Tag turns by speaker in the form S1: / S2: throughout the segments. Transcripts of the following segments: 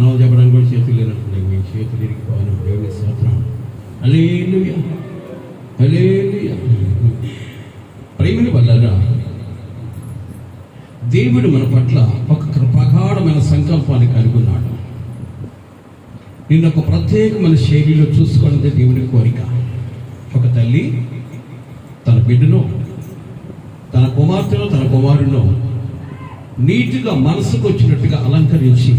S1: మనం చెప్పడానికి కూడా చేతులు లేనట్టున్నాయి. మీ చేతులు ఇరిగిపోవాలి. దేవుని స్తోత్రం. హల్లెలూయా, హల్లెలూయా. ప్రేమిని వల్లరా దేవుడు మన పట్ల ఒక ప్రగాఢమైన సంకల్పాన్ని కలిగి ఉన్నాడు. నిన్న ఒక ప్రత్యేకమైన శైలిలో చూసుకోవడం దేవుని కోరిక. ఒక తల్లి తన బిడ్డను, తన కుమార్తెను, తన కుమారును నీటిగా మనసుకు వచ్చినట్టుగా అలంకరించి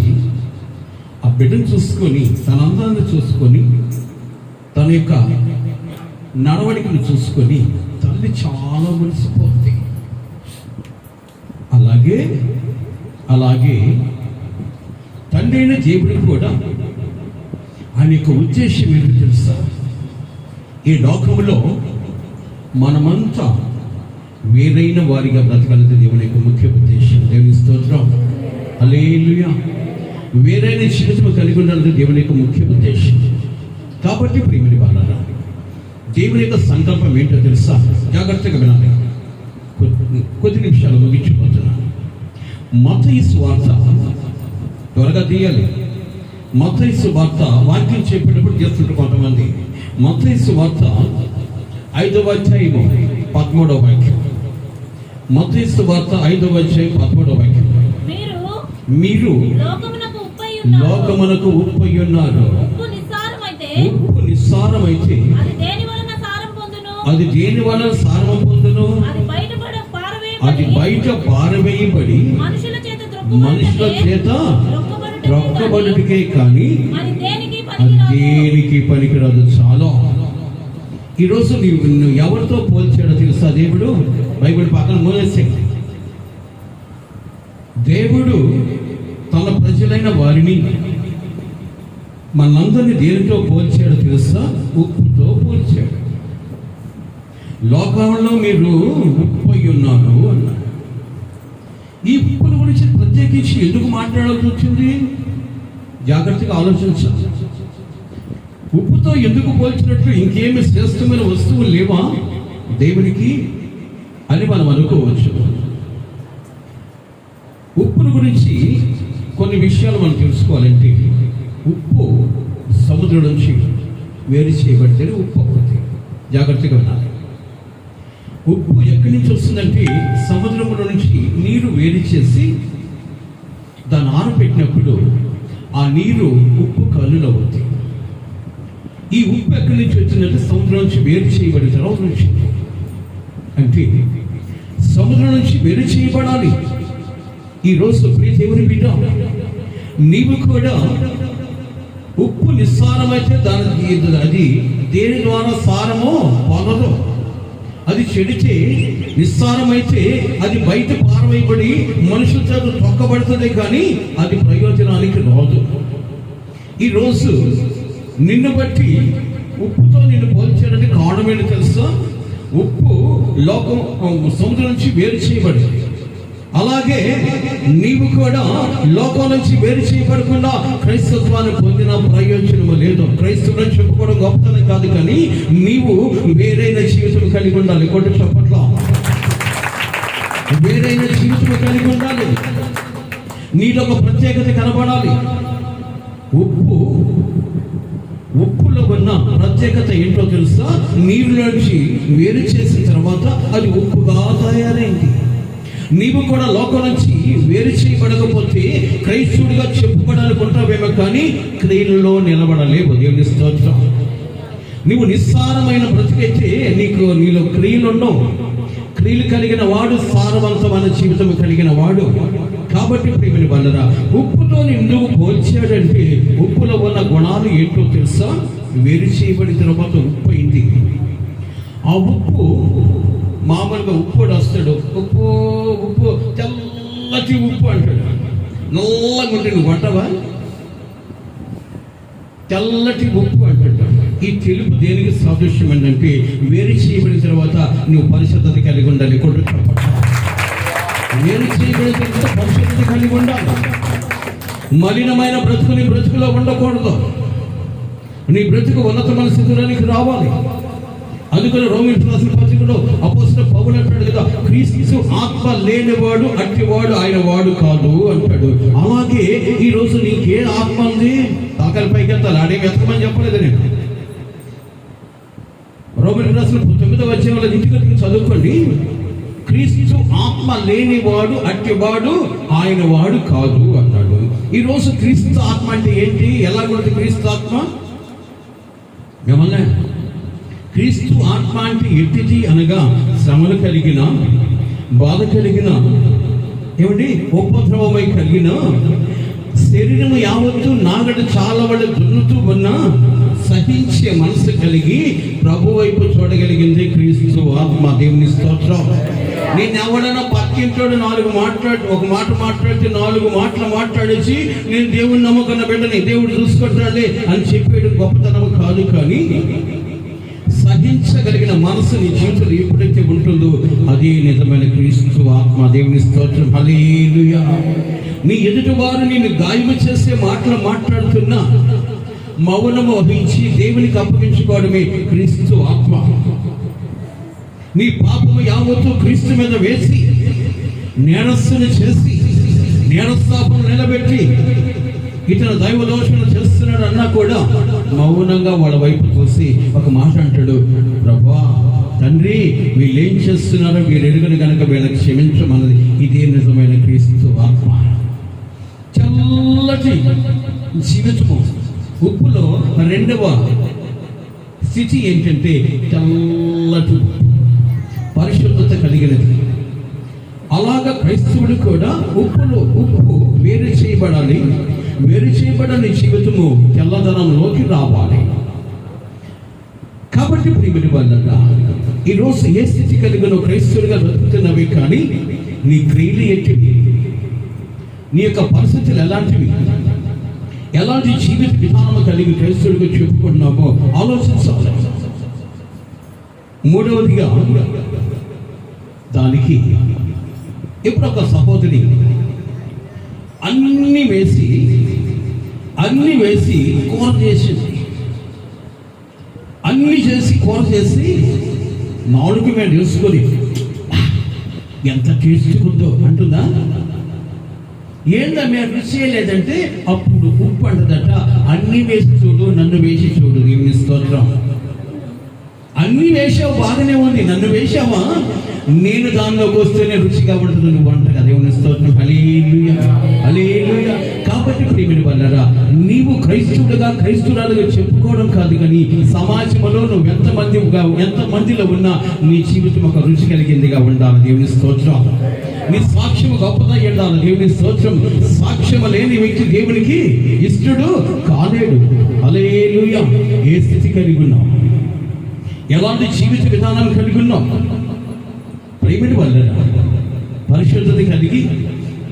S1: ఆ బిడ్డను చూసుకొని, తన అందాన్ని చూసుకొని, తన యొక్క నడవడికను చూసుకొని తల్లి చాలా మురిసిపోతుంది. అలాగే తండ్రి అయిన దేవుడికి కూడా ఆయన యొక్క ఉద్దేశం ఏంటో తెలుసా? ఈ లోకంలో మనమంతా వేరైన వారిగా బ్రతకాలని దేవుని యొక్క ముఖ్య ఉద్దేశం. దేవుని స్తోత్రం. హల్లెలూయా. వేరైన జీవితం కలిగి ఉండాలని దేవుని యొక్క ముఖ్య ఉద్దేశం. కాబట్టి ప్రియమైన వాళ్ళారా, దేవుని యొక్క సంకల్పం ఏంటో తెలుసా? జాగ్రత్తగా వినాలి. కొద్ది నిమిషాలు ముగించిపోతున్నాను. మత్తయి సువార్త త్వరగా తీయాలి. మత్తయి సువార్త వాక్యం చెప్పేటప్పుడు చేస్తుంటారు కొంతమంది. మత్తయి సువార్త 5వ అధ్యాయము 13వ వాక్యం. మత్తయి సువార్త 5వ అధ్యాయం 13వ వాక్యం. మీరు లోకమునకు ఉప్పై ఉన్నారు. ఉప్పు నిస్సారమైతే అది దేని వలన సారం పొందును? అది బయట పారవేయబడి మనుషుల చేత రొక్కబడుటకే కానీ అది దేనికి పనికిరాదు. చాలా ఈరోజు నువ్వు ఎవరితో పోల్చాడో తెలుసా? దేవుడు బైబిల్ పక్కన మూలేసే. దేవుడు తన ప్రజలైన వారిని, మనందరినీ దేనితో పోల్చాడో తెలుసా? ఉప్పుతో పోల్చాడు. లోకంలో మీరు ఉప్పై ఉన్నారు అన్నాడు. ఈ ఉప్పుల గురించి ప్రత్యేకించి ఎందుకు మాట్లాడాల్సి వచ్చింది? జాగ్రత్తగా ఆలోచించాలి. ఉప్పుతో ఎందుకు పోల్చినట్లు ఇంకేమి శ్రేష్టమైన వస్తువులు లేవా దేవునికి అని మనం అనుకోవచ్చు. ఉప్పుల గురించి కొన్ని విషయాలు మనం తెలుసుకోవాలంటే, ఉప్పు సముద్రం నుంచి వేరు చేయబడితేనే ఉప్పు అవుతుంది. జాగ్రత్తగా వినాలి. ఉప్పు ఎక్కడి నుంచి వస్తుందంటే, సముద్రంలో నుంచి నీరు వేరు చేసి దాన్ని ఆరబెట్టినప్పుడు ఆ నీరు ఉప్పు కల్లులు అవుతుంది. ఈ ఉప్పు ఎక్కడి నుంచి వచ్చిందంటే, సముద్రం నుంచి వేరు చేయబడిన తర్వాత నుంచి. అంటే సముద్రం నుంచి వేరు చేయబడాలి. ఈరోజు ప్రియ దేవుని బిడ్డ, నీవు కూడా ఉప్పు నిస్సారమైతే అది దేని ద్వారా సారమో పొందదు. అది చెడితే, నిస్సారమైతే అది బయట పారవేయబడి మనుషుల చేత తొక్కబడుతుంది, కానీ అది ప్రయోజనానికి రాదు. ఈరోజు నిన్ను బట్టి ఉప్పుతో నిన్ను పోల్చాడంటే కారణం ఏంటి తెలుసా? ఉప్పు సముద్రం నుంచి వేరు చేయబడింది. అలాగే నీవు కూడా లోకం నుంచి వేరు చేయబడకుండా క్రైస్తత్వాన్ని పొందిన ప్రయోజనము లేదు. క్రైస్తవులను చెప్పుకోవడం గొప్పతనం కాదు, కానీ నీవు వేరైన జీవితం కలిగి ఉండాలి. కొట్టు చెప్పట్ల వేరైన జీవితం కలిగి ఉండాలి. నీలో ఒక ప్రత్యేకత కనబడాలి. ఉప్పులో ఉన్న ప్రత్యేకత ఏంటో తెలుసా? నీరు నుంచి వేరు చేసిన తర్వాత అది ఉప్పుగా తయారైంది. నీవు కూడా లోకం నుంచి వేరు చేయబడకపోతే క్రైస్తవుడిగా చెప్పుకోవడానుకుంటావేమో, కానీ క్రియలలో నిలబడలేవు. దేవుని స్తోత్రం. నీవు నిస్సారమైన బ్రతికైతే నీలో క్రియలు ఉండవు. క్రియలు కలిగిన వాడు సారవంతమైన జీవితం కలిగిన వాడు. కాబట్టి ప్రియమైన వాళ్ళరా, ఉప్పుతో ఎందుకు పోల్చాడంటే, ఉప్పులో ఉన్న గుణాలు ఏంటో తెలుసా? వేరు చేయబడిన తర్వాత ఉప్పు అయింది. ఆ ఉప్పు మామూలుగా ఉప్పు వస్తాడు, ఉప్పు తెల్లటి ఉప్పు అంటాడు. నల్లగా ఉంటే నువ్వు అంటావా? తెల్లటి ఉప్పు అంటాడు. ఈ తెలుపు దేనికి సాదృశ్యం ఏంటంటే, వేరు చేయబడిన తర్వాత నువ్వు పరిశుద్ధత కలిగి ఉండాలి. కొట్టు చెప్పట. వేరు చేయబడిన తర్వాత పరిశుద్ధత కలిగి ఉండాలి. మలినమైన బ్రతుకు నీ బ్రతుకులో ఉండకూడదు. నీ బ్రతుకు ఉన్నతమైన స్థితిలోనికి రావాలి. అందుకని రోమీయులకు రాసిన పత్రికలో అపోస్తలుడు పౌలు అంటాడు కదా, క్రీస్తు ఆత్మ లేనివాడు అట్టివాడు ఆయన వాడు కాదు అంటాడు. అలాగే ఈ రోజు నీకే ఆత్మ ఉంది, తాకల పైకి వెళ్తాను ఆడే వెతకమని చెప్పలేదు నేను. రోమీయులకు రాసిన 9వ అధ్యాయంలో ఇంటికి చదువుకోండి. క్రీస్తు ఆత్మ లేనివాడు అట్టివాడు ఆయన వాడు కాదు అన్నాడు. ఈరోజు క్రీస్తు ఆత్మ అంటే ఏంటి? ఎలా ఉంటుంది క్రీస్తు ఆత్మ? ఏమన్నా క్రీస్తు ఆత్మ అంటే ఎట్టిది అనగా, శ్రమలు కలిగిన, బాధ కలిగిన, ఏమిటి ఉపద్రవమై కలిగిన, శరీరము యావత్తు నాగడు చాలా వాళ్ళు దున్నుతూ ఉన్నా సహించే మనసు కలిగి ప్రభు వైపు చూడగలిగింది క్రీస్తు ఆత్మ. దేవుని స్తోత్రం. నేను ఎవడైనా పక్కింటోడు ఒక మాట మాట్లాడితే 4 మాటలు మాట్లాడేసి నేను దేవుని నమ్మకన్న బిడ్డని దేవుడు చూసుకుంటాడులే అని చెప్పేది గొప్పతనం కాదు. కానీ సహించగలిగిన మనసు నీ జీవితంలో ఎప్పుడైతే ఉంటుందో అదే నిజమైన క్రీస్తు ఆత్మ. దేవుని స్తోత్రం. హల్లెలూయా. నీ ఎదుటి వారు నేను గాయము చేసే మాటలు మాట్లాడుతున్నా మౌనము వహించి దేవునికి అప్పగించుకోవడమే క్రీస్తు ఆత్మ. నీ పాపము యావత్తు క్రీస్తు మీద వేసి నేరస్తుని చేసి నేరస్థాపన నిలబెట్టి ఇతను దైవ దోషణ చేస్తున్నాడు అన్నా కూడా మౌనంగా వాళ్ళ వైపు చూసి ఒక మాట అంటాడు, ప్రభువా తండ్రి వీళ్ళేం చేస్తున్నారో వీరు ఎరుగని కనుక వీళ్ళకి క్షమించమన్నది. ఇదే నిజమైన క్రీస్తు ఆత్మ. చల్లటి జీవితము. ఉప్పులో 2వ స్థితి ఏంటంటే చల్లటి పరిశుద్ధత కలిగినది. అలాగా క్రైస్తవుడు కూడా ఉప్పు వేరు చేయబడాలి. వేరు చేయబడని జీవితము తెల్లదనంలోకి రావాలి. కాబట్టి ప్రియమైన వాళ్ళగా ఈరోజు ఏ స్థితి కలిగిన క్రైస్తవుడిగా బ్రతుకుతున్నవి, కానీ నీ క్రియలు ఏంటివి, నీ యొక్క పరిస్థితులు ఎలాంటివి, ఎలాంటి జీవిత విధానం కలిగి క్రైస్తవుడిగా చెప్పుకుంటున్నామో ఆలోచించాలి. 3వదిగా దానికి ఇప్పుడు ఒక సహోదరి అన్ని వేసి కూర చేసింది. అన్ని చేసి కూర చేసి నాలుగు మీద వేసుకొని ఎంత టేస్ట్కుందో అంటుందా? ఏందా మీరు రుచి చేయలేదంటే అప్పుడు ఉప్పు అంటదట. అన్ని వేసి చూడు, నన్ను వేసి చూడు. దేవుని స్తోత్రం. అన్ని వేసావు బాగానే ఉంది, నన్ను వేసావా నేను దానిలోకి వస్తేనే రుచిగా ఉంటుంది నువ్వు అంటగా. దేవుని స్తోత్రం. హల్లెలూయా, హల్లెలూయా. కాబట్టి ప్రియమైన వాళ్ళారా, నీవు క్రైస్తవురాలుగా చెప్పుకోవడం కాదు, కానీ సమాజంలో నువ్వు ఎంతమందిలో ఉన్నా నీ జీవితం ఒక రుచి కలిగిందిగా ఉండాలి. దేవుని స్తోత్రం. నీ సాక్ష్యం గొప్పగా ఉండాలి. దేవుని స్తోత్రం. సాక్ష్యం లేని వ్యక్తి దేవునికి ఇష్టడు కాలేడు. హల్లెలూయా. ఏ స్థితి కలిగి ఉన్నావు, ఎలాంటి జీవిత విధానం కలిగి ఉన్నావు? ప్రేమిని వల్ల పరిశుద్ధత కలిగి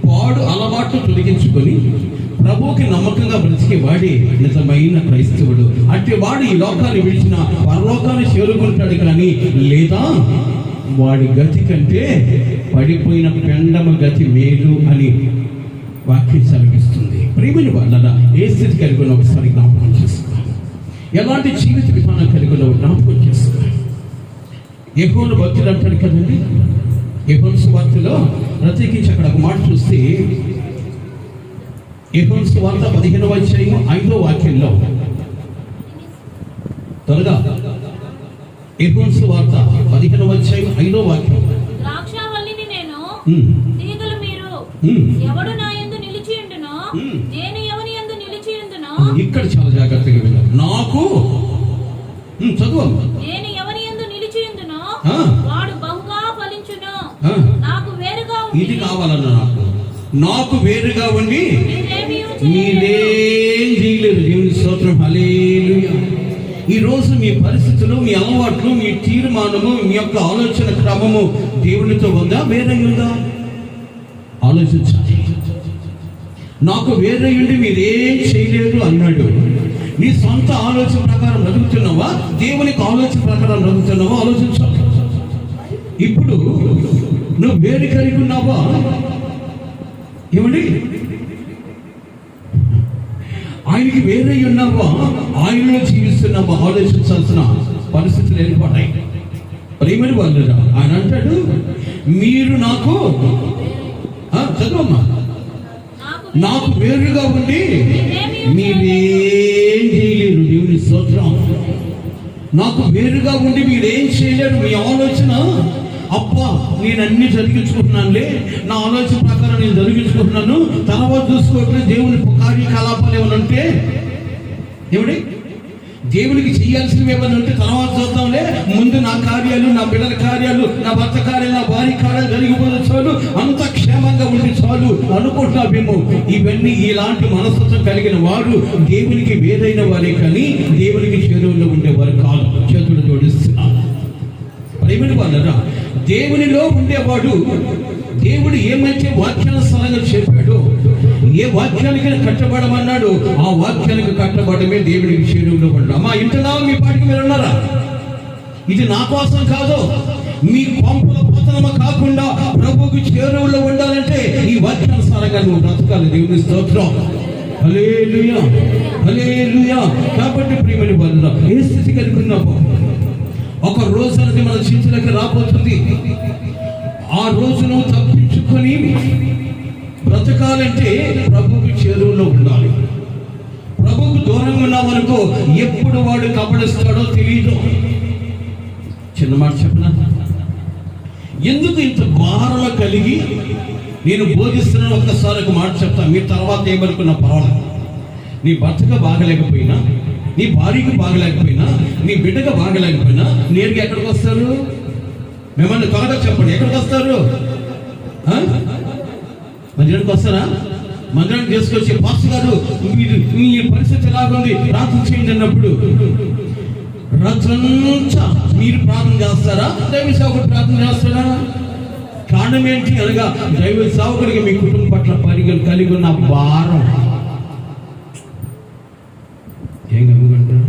S1: పాడు అలవాట్లు తొలగించుకొని ప్రభువుకి నమ్మకంగా బ్రతికే వాడే నిజమైన క్రైస్తవుడు. అట్టి వాడు ఈ లోకాన్ని విడిచిన పరలోకాన్ని చేరుకుంటాడు, కానీ లేదా వాడి గతి కంటే పడిపోయిన పెండమ గతి మేలు అని వాక్యం సెలవిస్తుంది. ప్రేమిని వల్ల ఏ స్థితి కలిగి ఉన్న ఒకసారి జ్ఞాపకం చేసుకో. ఎలాంటి జీవిత విధానం కలిగి ఉన్న జ్ఞాపకం చేసుకో. యెహోవా భక్తులు అంటాడు కదండి, యెహోవా సువార్తలో ప్రత్యేకించి అక్కడ ఒక మాట చూస్తే యెహోవా సువార్త 15వ అధ్యాయం 5వ వాక్యంలో త్వరగా యెహోవా సువార్త 15వ అధ్యాయం 5వ వాక్యం.
S2: ద్రాక్షావల్లిని నేను, తీగలు మీరు, ఎవడు నా యందు నిలిచియుండునో, నేను ఎవని యందు నిలిచియుందునో. ఇక్కడ చాలా జాగ్రత్తగా వినాలి. నాకు చదువు. నేను ఎవని యందు నిలిచియుందునో వాడు బహుగా ఫలించును. నాకు వేరుగా ఉండి, ఇది కావాలన్నా నాకు వేరుగా ఉండి మీరేం చేయలేరు. దేవుని స్తోత్రం. హల్లెలూయా. ఈరోజు మీ పరిస్థితులు, మీ అలవాట్లు, మీ తీర్మానము, మీ యొక్క ఆలోచన క్రమము దేవునితో ఉందా, వేరే ఉందా? ఆలోచించాలి. నాకు వేరే ఉండి మీరేం చేయలేరు అన్నాడు. నీ సొంత ఆలోచన ప్రకారం బ్రతుకుతున్నావా, దేవునికి ఆలోచన ప్రకారం బ్రతుకుతున్నావా? ఆలోచించాలి. ఇప్పుడు నువ్వు వేరు కలిగి ఉన్నావా? ఏమండి, ఆయనకి వేరే ఉన్నావా, ఆయనలో జీవిస్తున్నావా? ఆలోచించాల్సిన పరిస్థితులు ఏర్పడ్డాయి. ప్రేమని వాళ్ళరా ఆయన అంటాడు, మీరు నాకు చదవమ్మా, నాకు వేరుగా ఉండి మీరేం చేయలేరు. దేవుని స్తోత్రం. నాకు వేరుగా ఉండి మీరేం చేయలేరు. మీ ఆలోచన, అబ్బా నేను అన్ని జరిగించుకుంటున్నానులే, నా ఆలోచన ప్రకారం నేను జరిగించుకుంటున్నాను, తర్వాత చూసుకోవట్లేదు దేవుని కార్యకలాపాలు ఏమైనా ఉంటే, దేవునికి చేయాల్సినవి ఏమైనా ఉంటే తర్వాత చూద్దాంలే, ముందు నా కార్యాలు, నా బిడ్డల కార్యాలు, నా భర్త కార్యాలు, నా భార్య కార్యాలు జరిగిపోతే చాలు, అంత క్షేమంగా ఉండి చాలు అనుకుంటున్నామేమో. ఇవన్నీ ఇలాంటి మనస్తత్వం కలిగిన వారు దేవునికి వేరైన వారే కానీ దేవునికి చేరువలో ఉండేవారు కాదు. చేతులు జోడిస్తున్నారు. ప్రేమని వాళ్ళరా, దేవునిలో ఉండేవాడు దేవుడు ఏమైతే వాక్యానుసారంగా చెప్పాడో, ఏ వాక్యానికి కట్టబడమన్నాడు ఆ వాక్యానికి కట్టబడమే దేవుడికి చేరువలో ఉండడం. అమ్మా ఇంటున్నావా? మీ పాటికి మీరు ఉన్నారా? ఇది నా కోసం కాదు, మీ కొంపల పతనము కాకుండా ప్రభువుకి చేరువలో ఉండాలంటే ఈ వాక్యానుసారంగా నువ్వు బ్రతకాలి. దేవుని స్తోత్రం. హల్లెలూయా, హల్లెలూయా. కాబట్టి ప్రియమైన వాళ్ళరా, ఏ స్థితి కలుగుతున్నావు? ఒక రోజు అనేది మన చేతులకి రాబోతుంది. ఆ రోజును తప్పించుకొని బ్రతకాలంటే ప్రభువుకి చేరువలో ఉండాలి. ప్రభువుకు దూరంగా ఉన్నామనుకో ఎప్పుడు వాడు కబడిస్తాడో తెలియదు. చిన్న మాట చెప్పనా? ఎందుకు ఇంత భారమ కలిగి నేను బోధిస్తున్నాను? ఒక్కసారి ఒక మాట చెప్తాను, మీ తర్వాత ఏమనుకున్నా పర్వాలేదు. నీ భర్తగా బాగలేకపోయినా, నీ భార్యకి బాగలేకపోయినా, నీ బిడ్డగా బాగలేకపోయినా నేరుగా ఎక్కడికి వస్తారు? మిమ్మల్ని త్వరగా చెప్పండి, ఎక్కడికి వస్తారు? మందిరానికి వస్తారా? మందిరానికి తీసుకొచ్చి పాస్టర్ గారు మీ పరిస్థితి ఎలాగుంది ప్రార్థన చేయండి అన్నప్పుడు రాత్రంతా మీరు ప్రార్థన చేస్తారా? దైవ సేవకుడు ప్రార్థన చేస్తారా? కారణం ఏంటి అనగా దైవ సేవకుడికి మీ కుటుంబం పట్ల పరిగణలు కలిగి ఉన్న భారం. ఏం కమ్ముకుంటారు?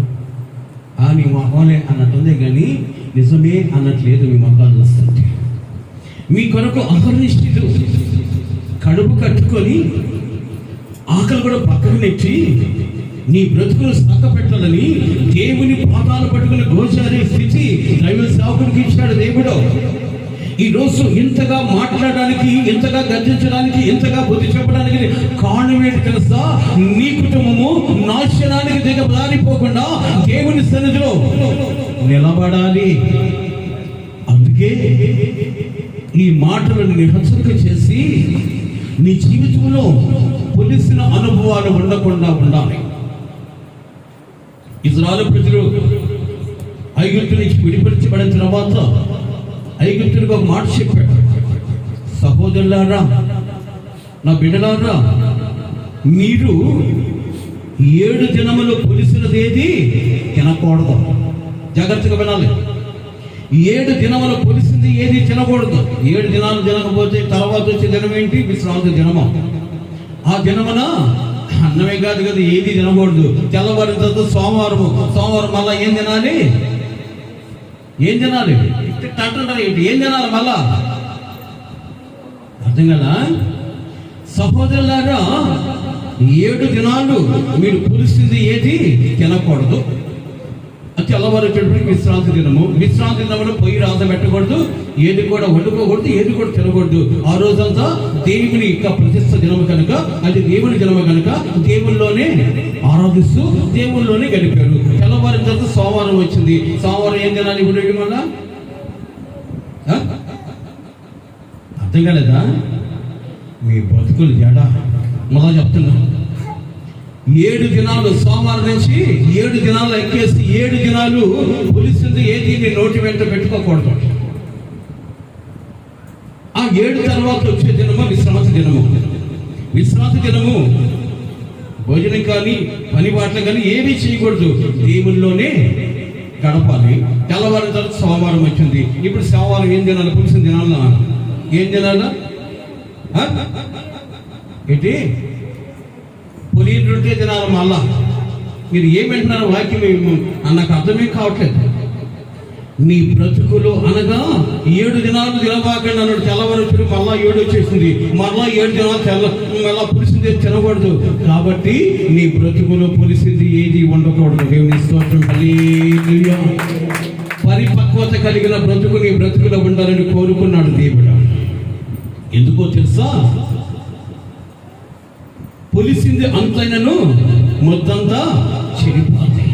S2: నీ మొహంలే అన్నట్టుంది కానీ నిజమే అన్నట్లేదు. మీ మొక్కలు చూస్తుంటే మీ కొరకు అహర్నిష్ఠులు కడుపు కట్టుకొని ఆకలి కూడా పక్కకు నెచ్చి నీ బ్రతుకులు సాక పెట్టాలని దేవుని పాదాలు పట్టుకుని గోచారే స్థితి దైవ సేవకుడికి ఇచ్చాడు దేవుడు. ఈరోజు ఇంతగా మాట్లాడడానికి, ఇంతగా గర్జించడానికి, ఇంతగా బుద్ధి చెప్పడానికి కారణం ఏంటి తెలుసా? నీ కుటుంబము నాశనానికి దిగబారిపోకుండా దేవుని సన్నిధిలో నిలబడాలి. అందుకే ఈ మాటలను నిహచ్చరిక చేసి నీ జీవితంలో పొలిసిన అనుభవాలు ఉండకుండా ఉండాలి. ఇజ్రాయేలు ప్రజలు ఐగుప్తు నుంచి విడిపించబడిన తర్వాత ఐగుప్తునికి ఒక మాట చెప్పాడు, సహోదరులారా, నా బిడ్డలారా, మీరు 7 దినములు పులిసినది ఏది తినకూడదు. జాగ్రత్తగా వినాలి. 7 దినములు పులిసింది ఏది తినకూడదు. 7 దినాలు తినకపోతే తర్వాత వచ్చే దినం ఏంటి? విశ్రాంతి దినము. ఆ దినమున అన్నమే కాదు కదా, ఏది తినకూడదు. తెల్లవారిన తర్వాత సోమవారం మళ్ళా ఏం తినాలి? ఏం తినాలి? అంటారు ఏంటి? ఏం తినాలి మళ్ళా? అర్థం కదా? సహోదరులారా, 7 దినాలు మీరు పులిసింది ఏది తినకూడదు. తెల్లవారేటప్పటికి విశ్రాంతి దినము. విశ్రాంతి దినములో పొయ్యి రాత పెట్టకూడదు, ఏది కూడా వండుకోకూడదు, ఏది కూడా తినకూడదు. ఆ రోజంతా దేవుని యొక్క ప్రతిష్ఠ దినము కనుక, అది దేవుని దినము కనుక దేవుల్లోనే ఆరాధిస్తూ దేవుల్లోనే గడిపాడు. తెల్లవారిన తర్వాత సోమవారం వచ్చింది. సోమవారం ఏం తినాలి? ఇప్పుడు మళ్ళా అర్థం కాలేదా? మీ బతుకులు జడా మొదలు చెప్తున్నా. 7 దినాలు సోమవారం నుంచి 7 దినాలు ఎక్కేసి 7 దినాలు పులిసింది ఏది నీ నోటి వెంట పెట్టుకోకూడదు. ఆ 7 తర్వాత వచ్చే దినము విశ్రాంతి దినము. విశ్రాంతి దినము భోజనం కానీ పని బాటలు కానీ ఏమీ చేయకూడదు, దేవుల్లోనే గడపాలి. తెల్లవారిన తర్వాత సోమవారం వచ్చింది. ఇప్పుడు సోమవారం ఏం తినాలి? పులిసిన తినాలా? ఏం తినాలా? ఏంటి? పులిని రొట్టె తినాలి. మళ్ళా మీరు ఏమంటున్నారు? వాక్యం నాకు అర్థమే కావట్లేదు. నీ బ్రతుకులు అనగా 7 దినాలు తినబాకండి అన్నాడు. తెల్లవారు మళ్ళా 7 వచ్చేసింది. మళ్ళా 7 దినాలు మళ్ళా పులిసింది తినకూడదు. కాబట్టి నీ బ్రతుకులు పులిసింది ఏది ఉండకూడదు. దేవుని స్తోత్రం. హల్లెలూయా. పరిపక్వ పక్వత కలిగిన బ్రతుకు నీ బ్రతుకులో ఉండాలని కోరుకున్నాడు దేవుడు. ఎందుకో తెలుసా? పులిసింది అంతైనను ముద్దంతా చెడిపోతాయి.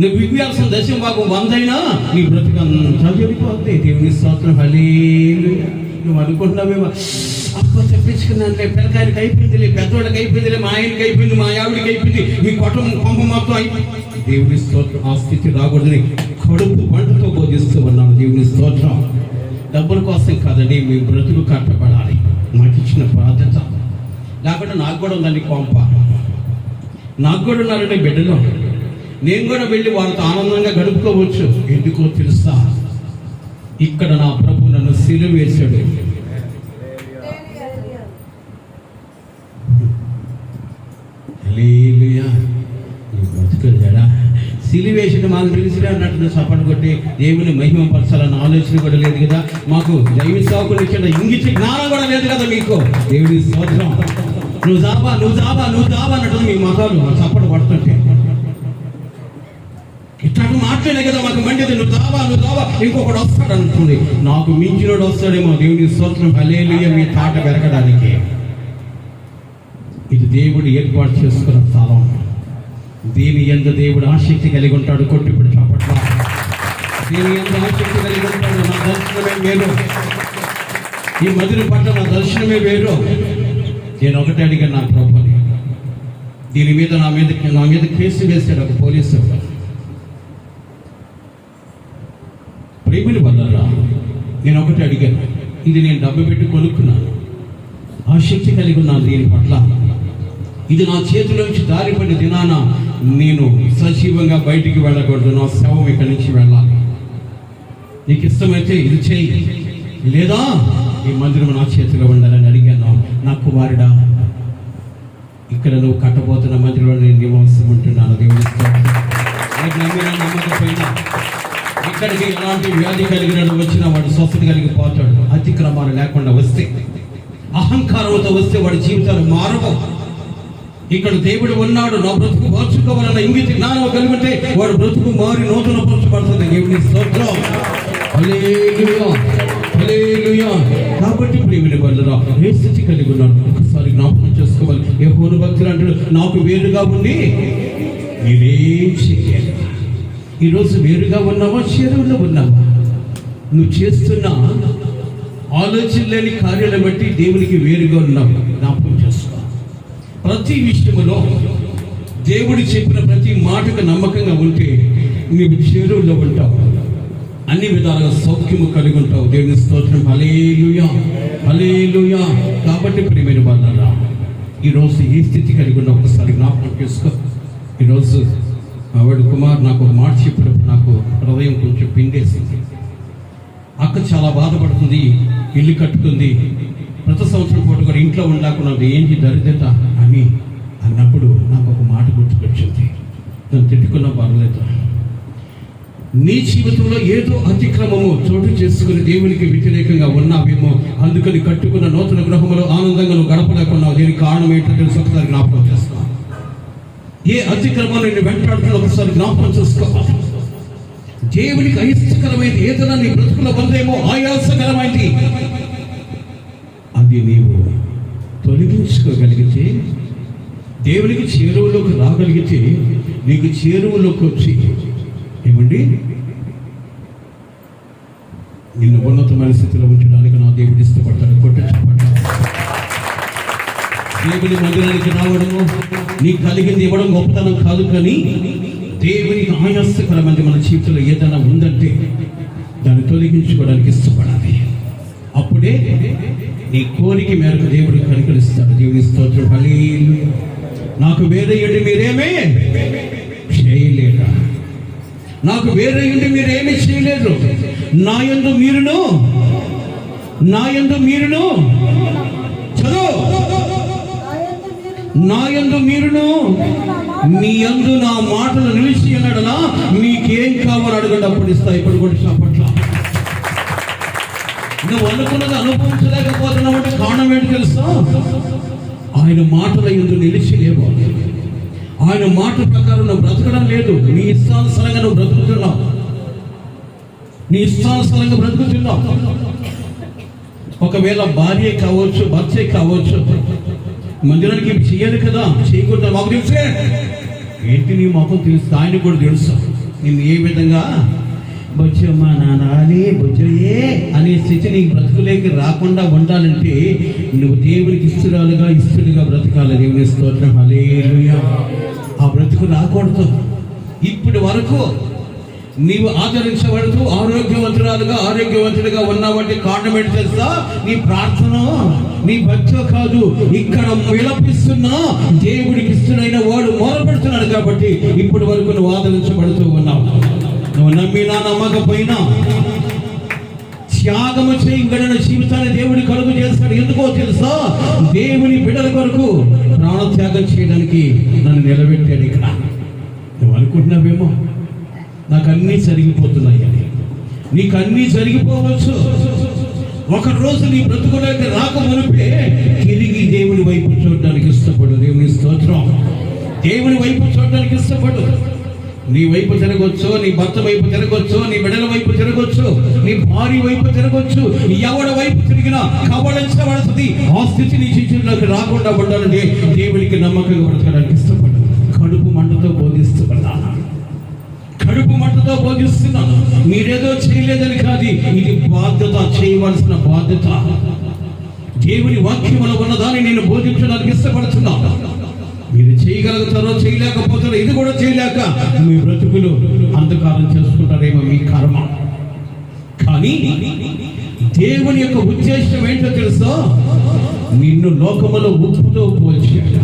S2: నువ్వు ఇవ్వాల్సిన దశభాగం 100 అయినా నీ బ్రతుకంతా చెడిపోతాయి. దేవుని స్తోత్రం. హల్లెలూయా. నువ్వు అనుకుంటున్నావేమో, అప్ప చెప్పించుకున్నానులే, పిల్లకాయలకి అయిపోయిందిలే, పెద్దవాళ్ళకి అయిపోయిందిలే, మా ఆయనకి అయిపోయింది, మా ఆవిడికి అయిపోయింది, మీ కొంప మొత్తం అయిపోయింది. దేవుని స్తోత్రం. ఆ స్థితి రాకూడదని కడుపు పంటతో బోధిస్తూ ఉన్నాను. దేవుని స్తోత్రం. డబ్బుల కోసం కాదండి, మీ బ్రతుకు కట్టబడాలి. నాకు ఇచ్చిన బాధ్యత. లేకపోతే నాకు కూడా ఉందండి కొంప, నాకు కూడా ఉన్నారండి బిడ్డలో. నేను కూడా వెళ్ళి వాళ్ళతో ఆనందంగా గడుపుకోవచ్చు. ఎందుకో తెలుసా? ఇక్కడ నా ప్రభు నన్ను సిలువ వేశాడు. హల్లెలూయా. బతుకుడా సిలివేషన్ మాకు తెలిసినా అన్నట్టు సపోర్ట్ కొట్టి దేవుని మహిమ పరచాలన్న ఆలోచన కూడా లేదు కదా మాకు. దైవ సాకులు ఇచ్చిన ఇంగిత జ్ఞానం కూడా లేదు కదా మీకు. దేవుని స్తోత్రం. నువ్వు జాబా అన్నట్టు మీ మతాలు సపోర్ట్ పడుతుంటే ఇట్లాంటి మాట్లాడే కదా మాకు మండిది. నువ్వు దావా ఇంకొకటి వస్తాడు అనుకుంది. నాకు మించినోడు వస్తాడేమో. దేవుని స్తోత్రం. హల్లెలూయా. మీ తాట పెరగడానికి ఇది దేవుడు ఏర్పాటు చేసుకున్న స్థలం. దీని యందు దేవుడు ఆసక్తి కలిగి ఉంటాడు. కొట్టిప్పుడు చాపట్ల. దీని యందు ఆసక్తి కలిగి ఉంటాడు. నా దర్శనమే వేరు. ఈ మదిరి పట్ల నా దర్శనమే వేరు. నేను ఒకటే అడిగాను నా ప్రభుని. దీని మీద నా మీద కేసు వేసాడు ఒక పోలీసు. ప్రేమిని వల్ల నేను ఒకటి అడిగాను. ఇది నేను డబ్బు పెట్టి కొనుక్కున్నాను. ఆసక్తి కలిగి ఉన్నాను దీని పట్ల. ఇది నా చేతిలోంచి దారిపడిన దినాన నేను సజీవంగా బయటికి వెళ్ళకూడదు. నా శవం ఇక్కడి నుంచి వెళ్ళాలి. నీకు ఇష్టమైతే ఇది చేయి, లేదా ఈ మందిరం నా చేతిలో ఉండాలని అడిగాను. నా కుమారుడా, ఇక్కడ నువ్వు కట్టబోతున్న మందిరంలో నేను నివాసం ఉంటున్నాను. దేవుని నమ్మకపోయినా ఇక్కడికి ఎలాంటి వ్యాధి కలిగిన వచ్చినా వాడు స్వస్థత కలిగి పోతాడు. అతిక్రమాలు లేకుండా వస్తే, అహంకారంతో వస్తే వాడి జీవితాలు మారవు. ఇక్కడ దేవుడు ఉన్నాడు. నా బ్రతుకు మార్చుకోవాలన్న ఇంగిత జ్ఞానం కలిగితే వాడు బ్రతుకు మారి నూతన పరచబడుతుంది. దేవుని స్తోత్రం. హల్లెలూయా. హల్లెలూయా. కాబట్టి ప్రేమిని వల్లరా ఏ స్థితి కలిగి ఉన్నాడు ఒకసారి జ్ఞాపకం చేసుకోవాలి. యెహోవా భక్తులు అంటాడు, నాకు వేరుగా ఉండి మీరేం చేయాలి. ఈరోజు వేరుగా ఉన్నావా, చేరువులో ఉన్నావా? నువ్వు చేస్తున్న ఆలోచన లేని కార్యాలను బట్టి దేవునికి వేరుగా ఉన్నావు. జ్ఞాపకం చేసుకో. ప్రతి విషయంలో దేవుడు చెప్పిన ప్రతి మాటకు నమ్మకంగా ఉంటే నీవు చేరువులో ఉంటావు. అన్ని విధాలుగా సౌఖ్యము కలిగి ఉంటావు. దేవుని స్తోత్రం. హల్లెలూయా. హల్లెలూయా. కాబట్టి ప్రియమైన వాళ్ళరా, ఈరోజు ఏ స్థితి కలిగి ఉన్నా ఒకసారి జ్ఞాపకం చేసుకో. ఈరోజు ఆవిడ కుమార్ నాకు ఒక మాట చెప్పినప్పుడు నాకు హృదయం కొంచెం పిండేసింది. అక్క చాలా బాధపడుతుంది. ఇల్లు కట్టుకుంది. ప్రతి సంవత్సరం పూట కూడా ఇంట్లో ఉండకున్నది. ఏంటి దరిద్రత అని అన్నప్పుడు నాకు ఒక మాట గుర్తుకొచ్చింది. నన్ను తిట్టుకున్న పర్లేదు. నీ జీవితంలో ఏదో అతిక్రమము చోటు చేసుకుని దేవునికి వ్యతిరేకంగా ఉన్నావేమో. అందుకని కట్టుకున్న నూతన గృహంలో ఆనందంగా నువ్వు గడపలేకున్నావు. దీనికి కారణం ఏంటో తెలుసు. ఒకసారి జ్ఞాపకం చేసుకో. ఏ అతిక్రమాన్ని నేను వెంటాడుతున్నా ఒకసారి జ్ఞాపకం చేసుకో. దేవునికి అయిష్టకరమైంది ఏదైనా నీ బ్రతుకులో బందేమో, ఆయాసకరమైంది, అది నీవు తొలగించుకోగలిగితే, దేవునికి చేరువలోకి రాగలిగితే, నీకు చేరువలోకి వచ్చి ఏమండి నిన్ను ఉన్నతమైన స్థితిలో ఉంచడానికి నా దేవుడు ఇష్టపడతాడు. కొట్టించబడ్డాడు. దేవుని మందిరానికి రావడము, నీకు కలిగింది ఇవ్వడం గొప్పతనం కాదు. కానీ దేవునికి ఆయాసకరమైనది మన జీవితంలో ఏదైనా ఉందంటే దాన్ని తొలగించుకోవడానికి ఇష్టపడాలి. అప్పుడే నీ కోరిక మేరకు దేవుడు కనికరిస్తాడు. దేవుని స్తోత్రం. హల్లెలూయా. నాకు వేరే ఉండి మీరేమీ చేయలేరా? నాకు వేరే ఉండి మీరేమీ చేయలేరు. నా యందు మీరును చదువు. నా యందు మీరును మీ యందు నా మాటలు నిలిచి అన్నాడనా, మీకేం కావాలో అడగండి, అప్పుడు ఇస్తా. ఇప్పుడు కూడా చెప్పట్ల. నువ్వు అనుకున్నది అనుభవించలేకపోతున్నావు అంటే కారణం ఏంటి తెలుసా? ఆయన మాటల యందు నిలిచి లేవు. ఆయన మాట ప్రకారం నువ్వు బ్రతకడం లేదు. నీ ఇష్టానుసారంగా నువ్వు బ్రతుకుతున్నావు. నీ ఇష్టానుసారంగా బ్రతుకుతున్నావు. ఒకవేళ భార్య కావచ్చు, భర్తే కావచ్చు, మందిరానికి చెయ్యాలి కదా, చేయకూడదు. మాకు తెలుసే ఏంటి, నీ మొఖం తెలుసు, ఆయన కూడా తెలుసు నేను ఏ విధంగా బొచ్చమ్మా నానాలి బొచ్చయే అనే స్థితి నీకు బ్రతుకులేకి రాకుండా ఉండాలంటే నువ్వు దేవునికి ఇస్తుడుగా బ్రతకాలి. దేవుని స్తోత్రం, హల్లెలూయా. ఆ బ్రతుకు రాకూడదు. ఇప్పటి వరకు నీవు ఆచరించబడుతూ ఆరోగ్యవంతుడిగా ఉన్నావంటే కారణం ఏంటి తెలుసా? నీ ప్రార్థన, నీ భక్తి కాదు. ఇక్కడ విలపిస్తున్నా దేవుడికి ఇష్టడైన వాడు మొరపెడుతున్నాడు కాబట్టి ఇప్పటి వరకు నువ్వు ఆదరించబడుతూ ఉన్నావు. నువ్వు నమ్మినా నమ్మకపోయినా త్యాగము చేయగలిగిన జీవితాన్ని దేవుడి కలుగు చేస్తాడు. ఎందుకో తెలుసా? దేవుని బిడ్డల కొరకు ప్రాణత్యాగం చేయడానికి నన్ను నిలబెట్టాడు. ఇక్కడ నువ్వు అనుకుంటున్నావేమో నాకు అన్నీ జరిగిపోతున్నాయి అని. నీకు అన్నీ జరిగిపోవచ్చు. ఒకరోజు నీ బ్రతుకులోకి రాక మునిపే తిరిగి దేవుని వైపు చూడడానికి ఇష్టపడు. దేవుని స్తోత్రం. దేవుని వైపు చూడడానికి ఇష్టపడు. నీ వైపు తిరగొచ్చు, నీ భర్త వైపు తిరగొచ్చు, నీ బిడ్డల వైపు తిరగొచ్చు, నీ భార్య వైపు తిరగొచ్చు. ఎవడి వైపు తిరిగినా కబళించబడుతుంది. ఆ స్థితి నీ జీవితంలోకి రాకుండా ఉండాలంటే దేవునికి నమ్మకంగా బ్రతకడానికి ఇష్టపడు. కడుపు మంటతో బోధిస్తున్నాను. మీరేదో చేయలేదని కాదు, ఇది బాధ్యత, చేయవలసిన బాధ్యత. దేవుని వాక్యములో ఉన్నదాన్ని నేను బోధించడానికి ఇష్టపడుతున్నాను. మీరు చేయగలుగుతారో చేయలేకపోతారో, ఇది కూడా చేయలేక మీ బ్రతుకులు అంధకారం చేసుకుంటారేమో, మీ కర్మ. కానీ దేవుని యొక్క ఉద్దేశం ఏంటో తెలుసా? నిన్ను లోకములో ఉప్పుతో పోల్చాడు.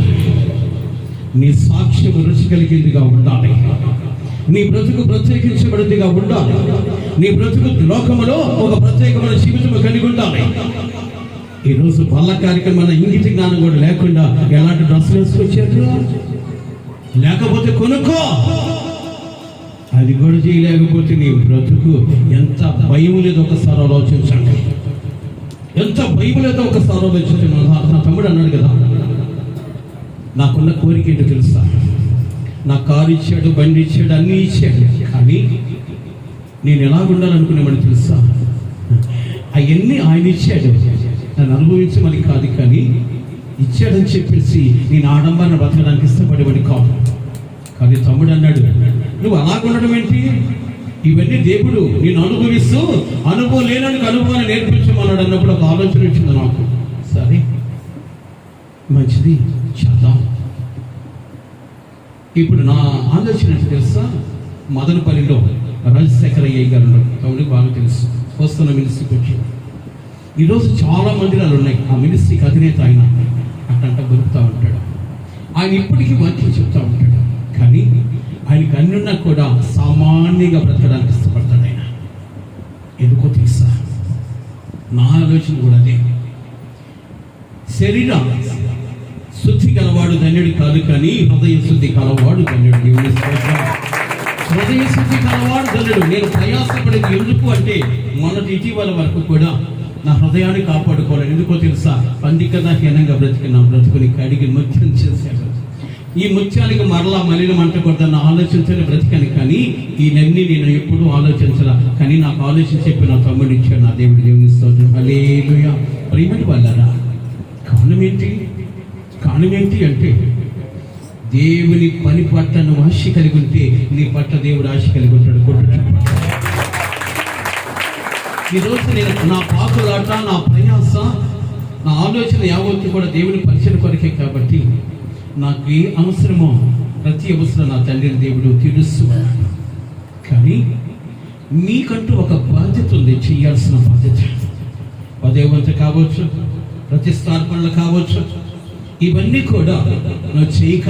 S2: నీ సాక్ష్యం రుచి కలిగిందిగా ఉండాలి. నీ బ్రతుకు ప్రత్యేకించబడిందిగా ఉండాలి. నీ బ్రతుకు లోకములో ఒక ప్రత్యేకమైన జీవితం కలిగి ఉండాలి. ఈరోజు పల్ల కార్యక్రమం ఇంగిత జ్ఞానం కూడా లేకుండా ఎలాంటి డ్రెస్సులు వేసుకొచ్చారు? లేకపోతే కొనుక్కో. అది కూడా చేయలేకపోతే నీ బ్రతుకు ఎంత భయం లేదో ఒకసారి ఆలోచించండి. ఎంత భయం లేదో ఒకసారి ఆలోచించండి. నా తమ్ముడు అన్నాడు కదా, నాకున్న కోరిక ఏంటో తెలుసా? నా కారు ఇచ్చాడు, బండి ఇచ్చాడు, అన్నీ ఇచ్చాడు. కానీ నేను ఎలాగుండాలనుకునేవాడిని తెలుసా? అవన్నీ ఆయన ఇచ్చాడు, నన్ను అనుభవించమని కాదు. కానీ ఇచ్చాడని చెప్పేసి నేను ఆడంబరణ బ్రతకడానికి ఇష్టపడేవాడి కాదు. కానీ తమ్ముడు అన్నాడు, నువ్వు అలాగుండడం ఏంటి? ఇవన్నీ దేవుడు నేను అనుభవిస్తూ అనుభవం లేననికి అనుభవాన్ని నేర్పించమన్నాడు అన్నప్పుడు ఒక ఆలోచన వచ్చింది నాకు. సరే మంచిది చేద్దాం. ఇప్పుడు నా ఆలోచన ఏంటో తెలుసా? మదనపల్లిలో రాజశేఖరయ్య గారు తమ్ముడికి బాగా తెలుసు. వస్తున్న మినిస్ట్రీకి వచ్చి ఈరోజు చాలా మందిరాలు ఉన్నాయి. ఆ మినిస్ట్రీకి అధినేత ఆయన. అట్టంట బతుకుతూ ఉంటాడు. ఆయన ఇప్పటికీ వాక్యం చెప్తూ ఉంటాడు. కానీ ఆయనకి అన్నున్నా కూడా సామాన్యంగా బ్రతకడానికి ఇష్టపడతాడు ఆయన. ఎందుకో తెలుసా? నా ఆలోచన కూడా అదే. శరీర శుద్ధి గలవాడు ధన్యుడు కాదు, కానీ హృదయ శుద్ధి కలవాడు ధన్యుడు. హృదయ శుద్ధి కలవాడు ధన్యుడు. నేను ప్రయాసపడేది ఎందుకు అంటే, మొన్నటి ఇటీవల వరకు కూడా నా హృదయాన్ని కాపాడుకోవాలి. ఎందుకో తెలుసా? పందికదా హీనంగా బ్రతికిన బ్రతుకుని కడిగి ముత్యం చేశాడు. ఈ ముత్యానికి మరలా మలినం అంటకూడదని ఆలోచించని బ్రతికాను. కానీ ఈయనన్నీ నేను ఎప్పుడూ ఆలోచించాల. కానీ నాకు ఆలోచన చెప్పి నా తమ్ముడు ఇచ్చాడు. నా దేవుని స్తోత్రం, హల్లెలూయా. ప్రియమైన వాళ్ళారా, కారణం ఏంటి అంటే, దేవుని పని పట్ల నువ్వు ఆశ కలిగి ఉంటే నీ పట్ల దేవుడు ఆశ కలిగి ఉంటాడు. ఈరోజు నేను నా పాకులాట, నా ప్రయాస, నా ఆలోచన యావత్తు కూడా దేవుని పరిచయం కొరకే. కాబట్టి నాకు ఏ అవసరమో ప్రతి అవసరం నా తండ్రిని దేవుడు తీరుస్తున్నాడు. కానీ మీకంటూ ఒక బాధ్యత ఉంది, చేయాల్సిన బాధ్యత. పదేవంత కావచ్చు, ప్రతిష్టార్పణలు కావచ్చు, ఇవన్నీ కూడా నువ్వు చేయక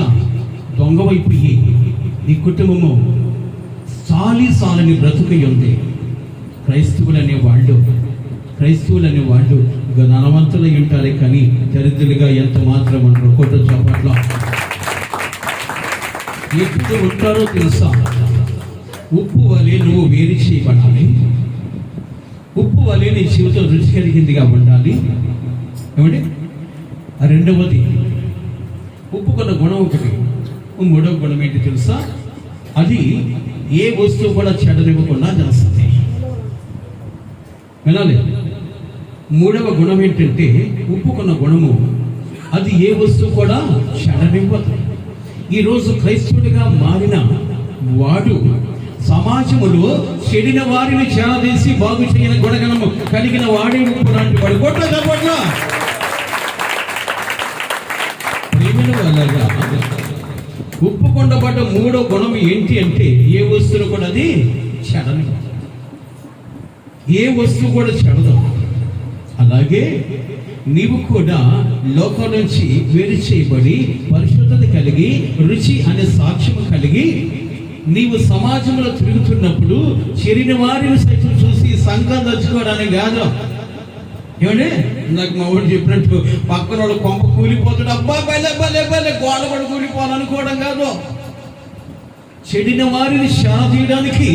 S2: దొంగవైపోయి నీ కుటుంబము సాలని బ్రతుకు ఉంది. క్రైస్తవులు అనేవాళ్ళు ధనవంతులై ఉంటారే కానీ దరిద్రులుగా ఎంత మాత్రం అంటారు. కొట్టు చప్పట్లో ఎప్పుడు ఉంటారో తెలుసా? ఉప్పు వలె నువ్వు వేరు చేయబడాలి. ఉప్పు వలె నీ జీవితం రుచి కలిగిందిగా ఉండాలి. ఏమంటే రెండవది, ఉప్పుకున్న గుణం ఒకటి. మూడవ గుణం ఏంటి తెలుసా? అది ఏ వస్తువు కూడా చెడనివ్వకుండా చేస్తుంది.
S1: వినాలి. మూడవ గుణం ఏంటంటే ఉప్పుకున్న గుణము, అది ఏ వస్తువు కూడా చెడనివ్వదు. ఈరోజు క్రైస్తవుడిగా మారిన వాడు సమాజములో చెడిన వారిని చేరదీసి బాగు చేయని గుణగణము కలిగిన వాడే ఉప్పు లాంటి వాడు. కొట్ల ప్రేమిన వాళ్ళగా ఉప్పు కొండబడ్డ మూడో గుణం ఏంటి అంటే ఏ వస్తువును కూడా అది చెడని, ఏ వస్తువు కూడా చెడదు. అలాగే నీవు కూడా లోకం నుంచి వేరు చేయబడి పరిశుద్ధత కలిగి రుచి అనే సాక్ష్యం కలిగి నీవు సమాజంలో తిరుగుతున్నప్పుడు చెరిన వారిని సైతం చూసి సంఘం తెచ్చుకోవడానికి కాదు. ఏమండి, ఇందాక మా ఊరు చెప్పినట్టు పక్కన వాడు కొంప కూలిపోతాడు, అబ్బా బలే బలే బలే గోడ కూడా కూలిపోవాలనుకోవడం కాదు. చెడిన వారిని తీయడానికి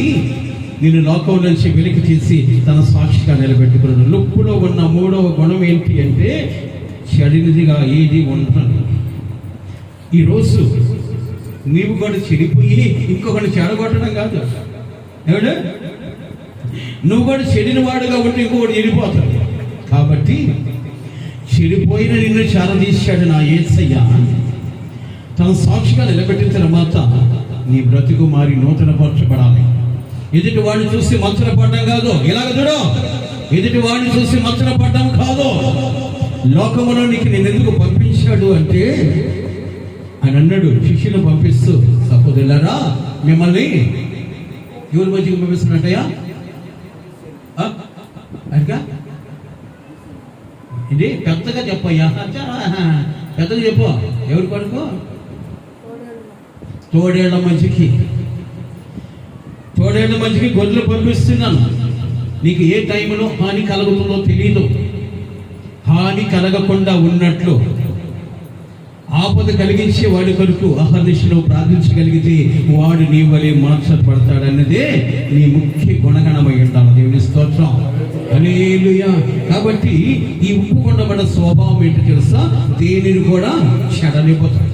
S1: నేను లోకం నుంచి వెలికి తీసి తన సాక్షిగా నిలబెట్టుకున్నాడు. లుప్పులో ఉన్న మూడవ గుణం ఏంటి అంటే చెడినదిగా ఏది ఉండదు. ఈరోజు నీవు కూడా చెడిపోయి ఇంకొకటి చెడగొట్టడం కాదు. ఏమంటే నువ్వు కూడా చెడిన వాడుగా ఉంటే ఇంకొకటి చెడిపోతాడు. కాబట్టి చెడిపోయిన నిన్ను చేరదీశాడు నా యేసయ్య. తన సాక్షిగా నిలబెట్టిన తర్వాత నీ బ్రతుకు మారి నూతన పరచబడాలి. ఎదుటి వాడిని చూసి మచ్చన పడ్డం కాదు. ఇలాగ చూడు, ఎదుటి వాడిని చూసి మచ్చన పడ్డం కాదు. లోకములో నీకు నేను ఎందుకు పంపించాడు అంటే ఆయన అన్నాడు, శిష్యులు పంపిస్తూ, సహోదరులారా మిమ్మల్ని ఎవరి మధ్యకి పంపిస్తున్నట్టయ్యా? అదిగా ఇది పెద్దగా చెప్పయ్యా, పెద్దగా చెప్పు. ఎవరి కొడుకు? తోడేళ్ల మంచికి గొర్రెలు పంపిస్తున్నాను. నీకు ఏ టైంలో హాని కలుగుతుందో తెలియదు. హాని కలగకుండా ఉన్నట్లు ఆపద కలిగించే వాడి కొరకు అహర్నిశలో ప్రార్థించగలిగితే వాడు నీ వలె మార్చబడతాడన్నదే నీ ముఖ్య గుణగణమై ఉండాలి. దేవుని స్తోత్రం, హల్లెలూయా. కాబట్టి ఈ ఉప్పు కొండబడ్డ స్వభావం ఏంటో తెలుసా? దేనిని కూడా చెడనిపోతాడు.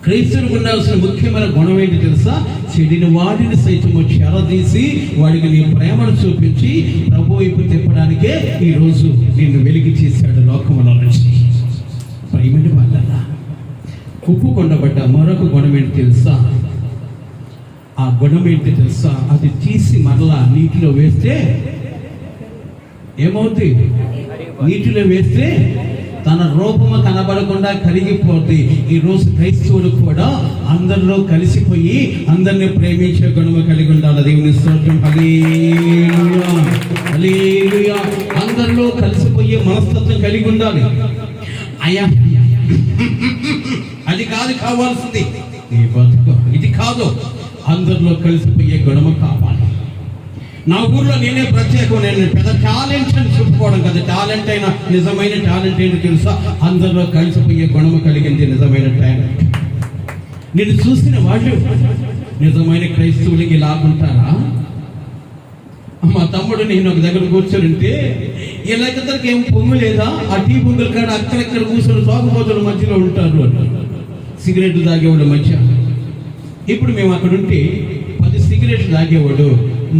S1: క్రైస్తవులకు ఉండాల్సిన ముఖ్యమైన గుణం ఏంటి తెలుసా? చెడిన వాడిని సైతం చెరదీసి వాడికి నీ ప్రేమను చూపించి ప్రభు వైపు తిప్పడానికే ఈరోజు నిన్ను వెలికి చేశాడు లోకములో నుంచి. ప్రేమని వాళ్ళ ఉప్పు కొండబడ్డ మరొక గుణం ఏంటి తెలుసా? ఆ గుణం ఏంటి తెలుసా? అది తీసి మరలా నీటిలో వేస్తే ఏమవుతుంది? నీటిలో వేస్తే తన రూపము కనబడకుండా కరిగిపోద్ది. ఈరోజు క్రైస్తవుడు కూడా అందరిలో కలిసిపోయి అందరిని ప్రేమించే గుణము కలిగి ఉండాలి. దేవుని స్తోత్రం, హల్లెలూయా, హల్లెలూయా. అందరిలో కలిసిపోయే మనస్తత్వం కలిగి ఉండాలి. అయ్యా అది కాదు కావాల్సింది, నీ బతుకు ఇది కాదు. అందరిలో కలిసిపోయే గుణము కావాలి. నా ఊర్లో నేనే ప్రత్యేకం, నేను పెద్ద టాలెంట్ అని చెప్పుకోవడం కదా. టాలెంట్ అయినా నిజమైన టాలెంట్ ఏంటో తెలుసా? అందరిలో కలిసిపోయే గుణము కలిగింది నిజమైన టాలెంట్. నేను చూసిన వాళ్ళు నిజమైన క్రైస్తవులకి లాగుంటారా? మా తమ్ముడు నేను ఒక దగ్గర కూర్చొని వీళ్ళకి ఏం పొంగు లేదా? ఆ టీ పొంగుల కాడ అక్కడెక్కడ కూర్చొని సాగుపోతుల మధ్యలో ఉంటారు అని. సిగరెట్లు తాగేవాడు మధ్య. ఇప్పుడు మేము అక్కడ ఉంటే 10 సిగరెట్లు తాగేవాడు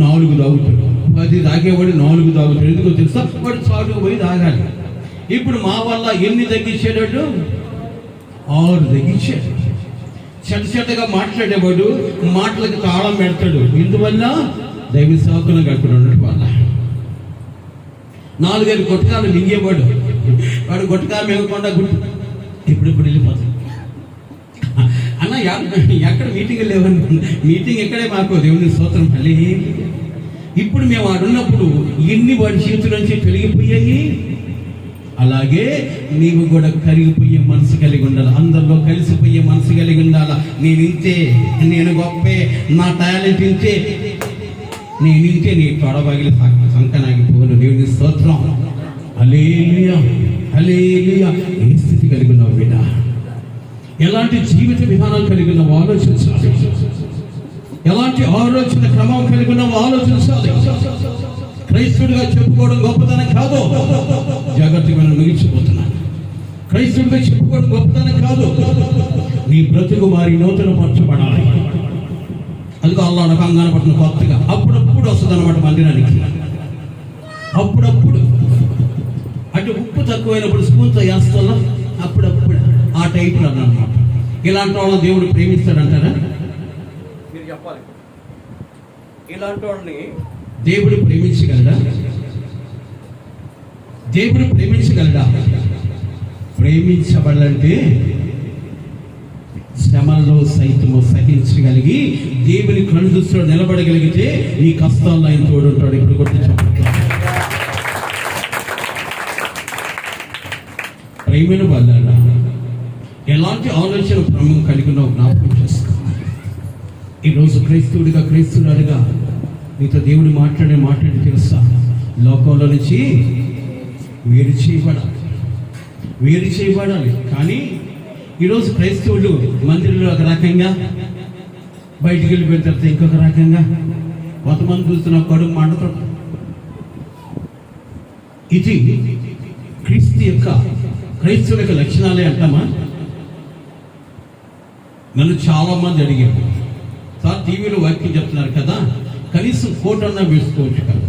S1: 4 తాగుతాడు, 10 తాగేవాడు 4 తాగుతాడు. ఎందుకో తెలుసా? వాడు చాటుకు పోయి తాగాలి. ఇప్పుడు మా వల్ల ఎన్ని తగ్గించాడు? 6 తగ్గించాడు. చెడ్డగా మాట్లాడేవాడు మాటలకు తాళం పెడతాడు. ఎందువల్ల? దైవ సేవకులను కట్టుకుని ఉండటం వల్ల. 4 గుట్టకాలు మింగేవాడు, వాడు గుట్టకాలు మింగకుండా ఇప్పుడు వెళ్ళిపోతాడు. అన్న ఎక్కడ మీటింగ్ లేవని, మీటింగ్ ఎక్కడే మాకు. దేవుని స్తోత్రం, హల్లెలూయా. ఇప్పుడు మేము ఆడున్నప్పుడు ఎన్ని వాడి జీవితం నుంచి తొలగిపోయాయి. అలాగే నీవు కూడా కరిగిపోయే మనసు కలిగి ఉండాలి. అందరిలో కలిసిపోయే మనసు కలిగి ఉండాలి. నేను ఇంతే, నేను గొప్పే, నా టాలెంట్ ఇంతే, నేను ఇంతే, నీ తొడబగిలి సంకనాగిపోను. దేవుని స్తోత్రం, హల్లెలూయా, హల్లెలూయా. ఏ స్థితి కలిగి ఉన్నావు బిడ్డ? ఎలాంటి జీవిత విధానం కలిగి ఉన్నావు ఆలోచించాలి. ఎలాంటి ఆలోచన క్రమం కలిగి ఉన్నావు ఆలోచించాలి. క్రైస్తవుడిగా చెప్పుకోవడం గొప్పతనం కాదు. జాగ్రత్తగా మనం ముగించిపోతున్నాను. క్రైస్తవుడిగా చెప్పుకోవడం గొప్పతనం కాదు. నీ బ్రతుకు మారి నూతన పరచబడాలి. అందుకు అల్లా కంగాన పట్టిన కొత్తగా అప్పుడప్పుడు వస్తుంది అన్నమాట మందిరానికి.
S2: అప్పుడప్పుడు అంటే ఉప్పు తక్కువైనప్పుడు స్పూన్తో వేస్తాలో అప్పుడప్పుడు ఆ టైప్లో అన్నమాట. ఇలాంటి వాళ్ళని దేవుడు ప్రేమిస్తాడంటారా? మీరు చెప్పాలి. ఇలాంటి వాళ్ళని దేవుడు ప్రేమించగలడా? దేవుడు ప్రేమించగలడా? ప్రేమించబడాలంటే శ్రమల్లో సైతము సహించగలిగి దేవుని కళ్ళు దృష్టిలో నిలబడగలిగితే ఈ కష్టాల్లో ఆయన తోడుంటాడు. ఇప్పుడు కొట్టి చెప్పండి. ప్రేమను వల్ల ఎలాంటి ఆలోచన క్రమం కలిగి ఉన్నావు జ్ఞాపకం చేసుకో. ఈరోజు క్రైస్తవుడిగా నీతో దేవుడు మాట్లాడి తెలుసా? లోకంలో నుంచి వేరు చేయబడాలి. కానీ ఈరోజు క్రైస్తవులు మందిరంలో ఒక రకంగా, బయటికి వెళ్ళిపోయిన తర్వాత ఇంకొక రకంగా, కొంతమంది చూస్తున్న కడుగు మండతో. ఇది క్రైస్తవుల యొక్క లక్షణాలే అంటామా? నన్ను చాలా మంది అడిగారు, సార్ టీవీలో వాక్యం చెప్తున్నారు కదా, కనీసం కోట అన్నా వేసుకోవచ్చు కదా.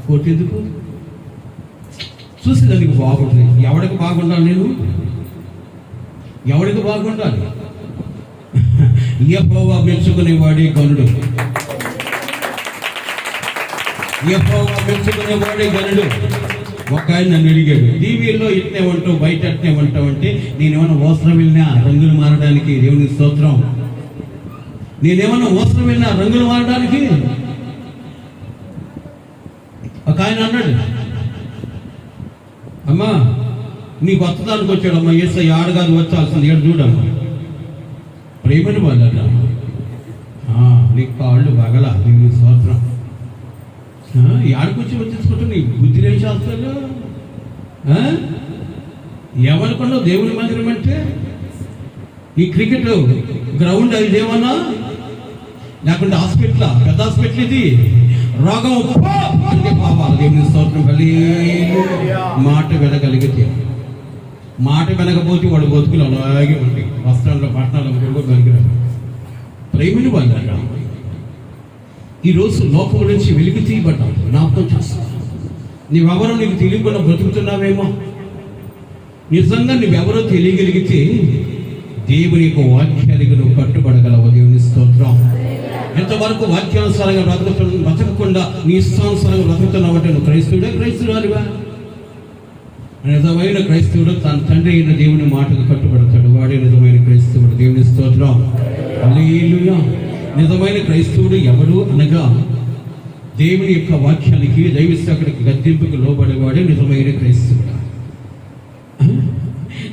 S2: కోట ఎందుకు? చూసి దానికి బాగుంటుంది. ఎవడికి బాగుండాలి? ఎవడికి బాగుండాలి? యెహోవా మెచ్చుకునేవాడే గనుడు. ఒక ఆయన నన్ను అడిగాడు, టీవీలో ఇట్నే ఉంటావు, బయట అట్నే ఉంటావు అంటే, నేనేమన్నా అవసరం వెళ్ళినా రంగులు మారడానికి? దేవుని స్తోత్రం. నేనేమన్నా అవసరం వెళ్ళినా రంగులు మారడానికి? ఒక ఆయన అన్నాడు, అమ్మా నీకు వత్తదానికి వచ్చాడమ్మా ఏసై, ఆడగారు వచ్చాల్సింది, ఏడు చూడమ్మా. ప్రేమను వాళ్ళ నీకు కాళ్ళు బగల దేవుని స్తోత్రం. ఆడికొచ్చి వచ్చేసుకుంటా నీ బుద్ధి లేని శాస్త్రాలు ఏమనుకున్నావు? దేవుని మందిరం అంటే ఈ క్రికెట్ గ్రౌండ్ ఇదేమన్నా, లేకుంటే హాస్పిటల్, పెద్ద హాస్పిటల్ ఇది. రోగం అంటే పాపాలు. దేవుని స్తోత్రం. మాట వినగలిగితే, మాట వినకపోతే వాడు బతుకులు అలాగే ఉంటాయి. వస్త్రాల్లో పట్టణాలు కలిగిరాడు. ప్రేమిని వాళ్ళు ఈరోజు లోకం నుంచి వెలికి తీయబడ్డావు. జ్ఞాపకం చేస్తావు. నీవెవరో నీకు తెలియకుండా బ్రతుకుతున్నావేమో. నిజంగా నువ్వెవరో తెలియగలిగితే దేవుని యొక్క వాక్యానికి నువ్వు కట్టుబడగలవు. దేవుని స్తోత్రం. ఎంతవరకు వాక్యానుసారంగా బ్రతకకుండా నీ ఇష్టానుసారంగా బ్రతుకుతున్నావు అంటే నువ్వు క్రైస్తవురాలివా? నిజమైన క్రైస్తవుడు తన తండ్రి అయిన దేవుని మాటకు కట్టుబడతాడు. వాడే నిజమైన క్రైస్తవుడు. దేవుని స్తోత్రం. హల్లెలూయా. నిజమైన క్రైస్తవుడు ఎవడు అనగా దేవుని యొక్క వాక్యానికి, దైవసేవకుడికి గద్దింపుకు లోబడేవాడే నిజమైన క్రైస్తవుడు.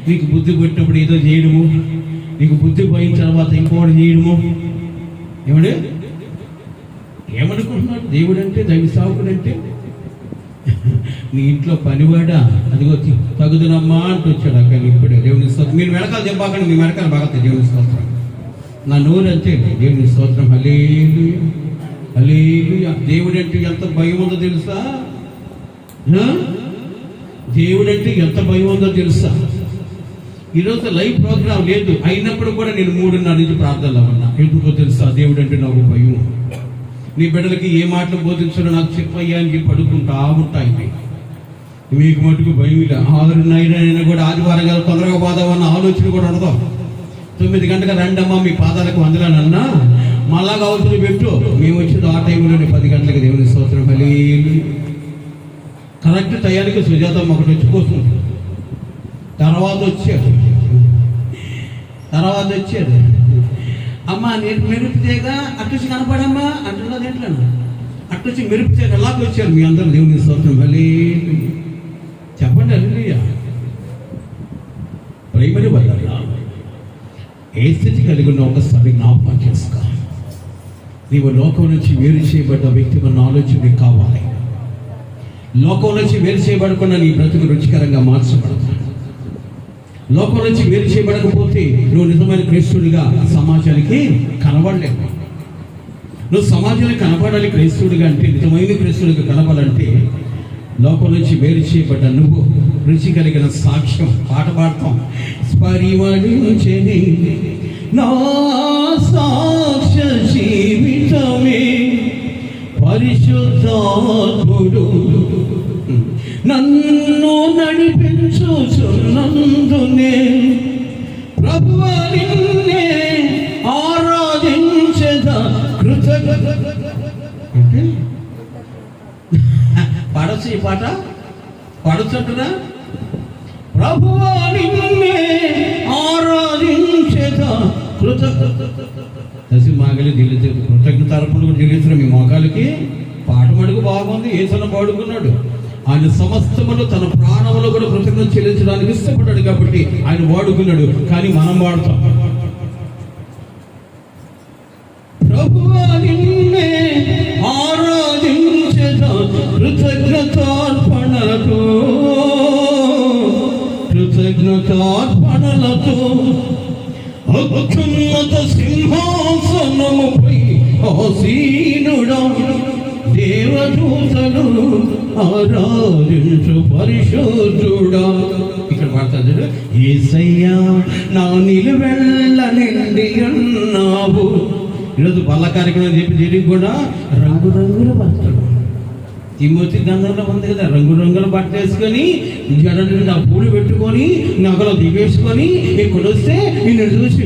S2: నీకు బుద్ధి పుట్టినప్పుడు ఏదో చేయడము, నీకు బుద్ధి పోయిన తర్వాత ఇంకోటి చేయడము. ఏమనుకుంటున్నాడు దేవుడు అంటే, దైవ సేవకుడు అంటే? నీ ఇంట్లో పనివాడా? అదిగో తగుదనమ్మా అంటూ వచ్చాడు అక్కడ. ఇప్పుడే దేవుని స్తోత్రం. మీరు వెనకాల చెప్పాకండి, మీ వెనకాల బాగా దేవుని స్తోత్రం. నా నోరు అంతే దేవుని స్తోత్రం. హల్లెలూయా, హల్లెలూయా. దేవుడు అంటే ఎంత భయం ఉందో తెలుసా? దేవుడు అంటే ఎంత భయం ఉందో తెలుసా? ఈరోజు లైవ్ ప్రోగ్రాం లేదు, అయినప్పుడు కూడా నేను 3:30 నుంచి ప్రార్థనలో ఉన్నా. ఎందుకో తెలుసా? దేవుడు అంటే నాకు భయం. నీ బిడ్డలకి ఏ మాటలు బోధించాలో నాకు చెప్పయ్యా అని చెప్పి అడుగుకుంటా ఉంటాయి. మీకు మటుకు భయం ఇలా 6:30 కూడా ఆదివారం గారు తొందరగా పోదామన్న ఆలోచన కూడా ఉండదు. 9 గంటలకు రండమ్మా మీ పాదాలకు వందనాలన్నా మళ్ళా అవసరం పెట్టు. మేము వచ్చేది ఆ టైంలోనే 10 గంటలకు. దేవుని స్తోత్రం. హల్లెలూయా. కరెక్ట్ టయానికి సుజాతమ్మ ఒకటి వచ్చిపోతుంది. తర్వాత వచ్చాడు అమ్మ నేను మెరుపుతేగా అట్టొచ్చి కనపడమ్మా అంటున్నది. ఏంట్లా అట్టొచ్చి మెరుపుతేగా ఎలాగ వచ్చారు మీ అందరూ? దేవుని స్తోత్రం. హల్లెలూయా. చెప్పండి హల్లెలూయా. ప్రేమని వల్ల ఏ స్థితి కలిగి ఉన్న ఒకసారి జ్ఞాపకం చేసుకో. నీవు లోకం నుంచి వేరు చేయబడ్డ వ్యక్తి ఉన్న ఆలోచన నీకు కావాలి. లోకం నుంచి వేరు చేయబడకుండా నీ బ్రతుకు రుచికరంగా మార్చబడతాడు. లోకం నుంచి వేరు చేయబడకపోతే నువ్వు నిజమైన క్రైస్తవుడిగా సమాజానికి కనబడలేవు. నువ్వు సమాజానికి కనబడాలి క్రైస్తవుడిగా అంటే, నిజమైన క్రైస్తవుడిగా కనబడాలంటే లోకం నుంచి వేరు చేయబడ్డ నువ్వు రుచి కలిగిన సాక్ష్యం పాట పాడతాం. స్పరిమళించెని నా సాక్ష్య జీవితమే పరిశుద్ధాత్ముడు నన్ను నడిపించుచున్నందునే ప్రభువా నిన్నే ఆరాధించెదా కృతజ్ఞత. అంటే పాడచ్చు, ఈ పాట పాడొచ్చంటున్నా. ప్రభువా నిన్నే ఆరాధించెదా కృతజ్ఞత. మాగలి కృతజ్ఞత అర్పణ కూడా చెల్లించిన మీ మోకాలకి పాట మడుగు బాగుంది. ఏసన్న పాడుకున్నాడు. ఆయన సమస్తములు తన ప్రాణములు కూడా కృతజ్ఞత చెల్లించడానికి ఇష్టపడ్డాడు కాబట్టి ఆయన వాడుకున్నాడు. కానీ మనం వాడుతాం. ప్రభువా నిన్నే ఆరాధించెదా కృతజ్ఞతార్పణలతో అత్యున్నత సింహాసనముపై ఆసీనుడా దేవదూతలు ఆరాధించు పరిశుద్ధుడా. ఇక్కడ మాట్లాడాడు, యేసయ్యా నా నిలువెల్ల నిండి అన్నావు. ఈరోజు పల్ల కార్యక్రమం చెప్పి జరిగి కూడా రంగురంగుల బట్టలు, తిమోతి గంధంలో ఉంది కదా, రంగురంగుల బట్ట వేసుకొని జడ నిండా పూలు పెట్టుకొని నగలు దిగేసుకొని ఇక్కడ వస్తే నిన్ను చూసి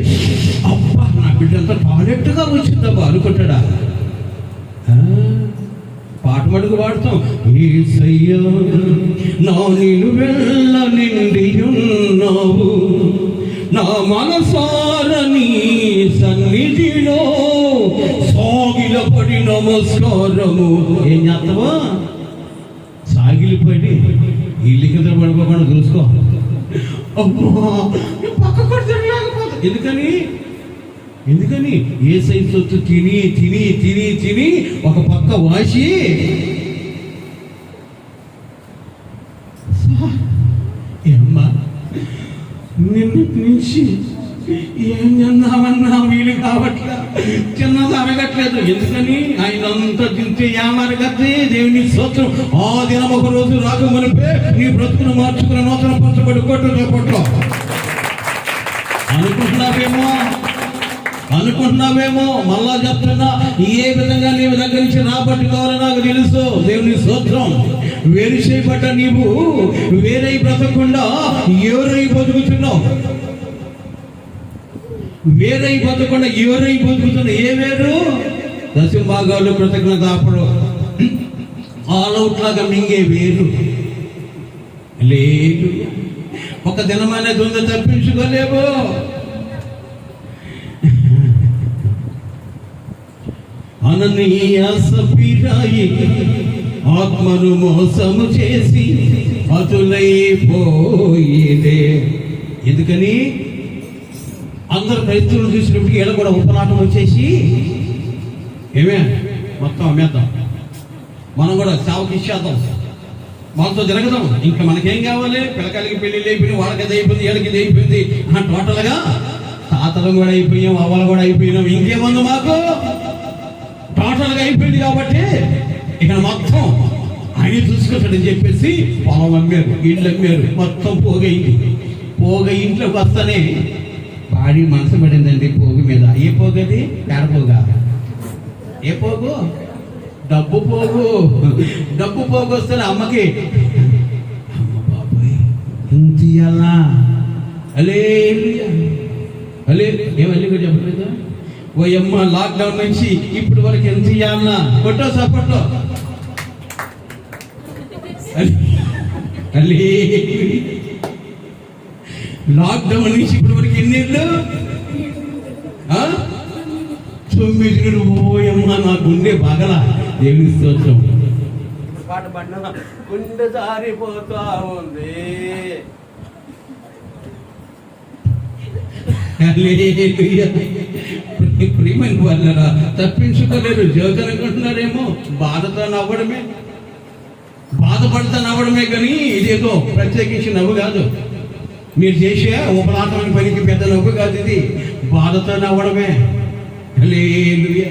S2: అబ్బా నా బిడ్డంతా టాయిలెట్గా వచ్చిందబ్బా అనుకుంటాడా? పాట మడుగు పాడుతాం. యేసయ్యా నా నిలువెల్ల నిండి ఉన్నావు, నా మనసారని సన్నిధిలో సాగిలపడి నమస్కారము. ఏం చేస్తావా? సాగిలిపడి ఇల్లు కింద పడిపోకుండా చూసుకో. పక్క కొడుతులేకపోతే ఎందుకని ఏ సైజు సొత్తు తిని తిని తిని తిని ఒక పక్క వాసి ఏమ్మా నిన్నటి నుంచి ఏం తిన్నామన్నా వీలు కావట్లా, చిన్నది అరగట్లేదు. ఎందుకని ఆయన అంతా తింటే ఏమరగద్ది? దేవుని స్తోత్రం. ఆ దినం ఒక రోజు రాకమునిపే నీ బ్రతుకును మార్చుకుని నూతన పంచబడి కొట్టు అనుకుంటున్నావేమో. మళ్ళా చెప్తున్నా, ఏ విధంగా నీవు దగ్గర నుంచి రాబట్టుకోవాలో నాకు తెలుసు. దేవుని స్తోత్రం. వేరు చేయబడ్డ నీవు వేరై బ్రతకకుండా ఎవరై బతుకుతున్నావు? వేరై బతకుండా ఎవరై బతుకుతున్నావు? ఏ వేరు? దశమ భాగాలు కృతజ్ఞత అప్పుడు ఆల్అవుట్ లాగా మింగే వేరు లేదు. ఒక దినమైన దొంగ తప్పించుకోలేవు. అననీయ సఫీరాయి ఆత్మను మోసము చేసి అతులైపోయేదే. ఎందుకని అందరు క్రైస్తవులు చూసినప్పుడు ఈడ కూడా ఉపనాటం వచ్చేసి ఏమే మొత్తం అమ్మేద్దాం, మనం కూడా చావుకి ఇచ్చేద్దాం, వాళ్ళతో తిరగదాం. ఇంకా మనకేం కావాలి? పిల్లకాయలకి పెళ్ళిళ్ళు అయిపోయినాయి, వాళ్ళకి అది అయిపోయింది, వీళ్ళకి ఇది అయిపోయింది. టోటల్గా తాతలం కూడా అయిపోయాం, అవ్వలు కూడా అయిపోయినాం. ఇంకేముంది మాకు? టోటల్గా అయిపోయింది. కాబట్టి ఇక మొత్తం ఆయన చూసుకుంటాడని చెప్పేసి పొలం అమ్మారు, ఇళ్ళు అమ్మారు, మొత్తం పోగైంది. ఇంట్లోకి వస్తానే భారీ మనసు పడిందండి పోగు మీద. ఏ పోగది? పేడపోగా. ఏ పోగు? డబ్బు పోగు. డబ్బు పోగు వస్తే అమ్మకి అమ్మ బాబాయ్ ఇంత ఇయ్యాలా? అలే ఏమల్లి కూడా చెప్పలేదు. ఓ అమ్మ లాక్డౌన్ నుంచి ఇప్పటి వరకు ఎంత ఇయ్యాలన్నా? కొట్టో సపోర్టో అలే. లాక్డౌన్ నుంచి ఇప్పటి వరకు ఎన్నేళ్ళు? 9 నెలలు. ఓయమ్మ నా గుండె బాగలా. దేవుని స్తోత్రం. పాట పడిన గుండె జారిపోతా ఉంది. ప్రియమైన వాళ్ళరా, తప్పించుకోలేరు. జోకర్ అనుకుంటున్నారేమో. బాధతో నవ్వడమే, బాధపడతా నవ్వడమే కానీ ఇదేదో ప్రత్యేకించి నవ్వు కాదు. మీరు చేసే ఉపనాటమైన పనికి పెద్ద నవ్వు కాదు ఇది. బాధతో నవ్వడమే. హల్లెలూయా,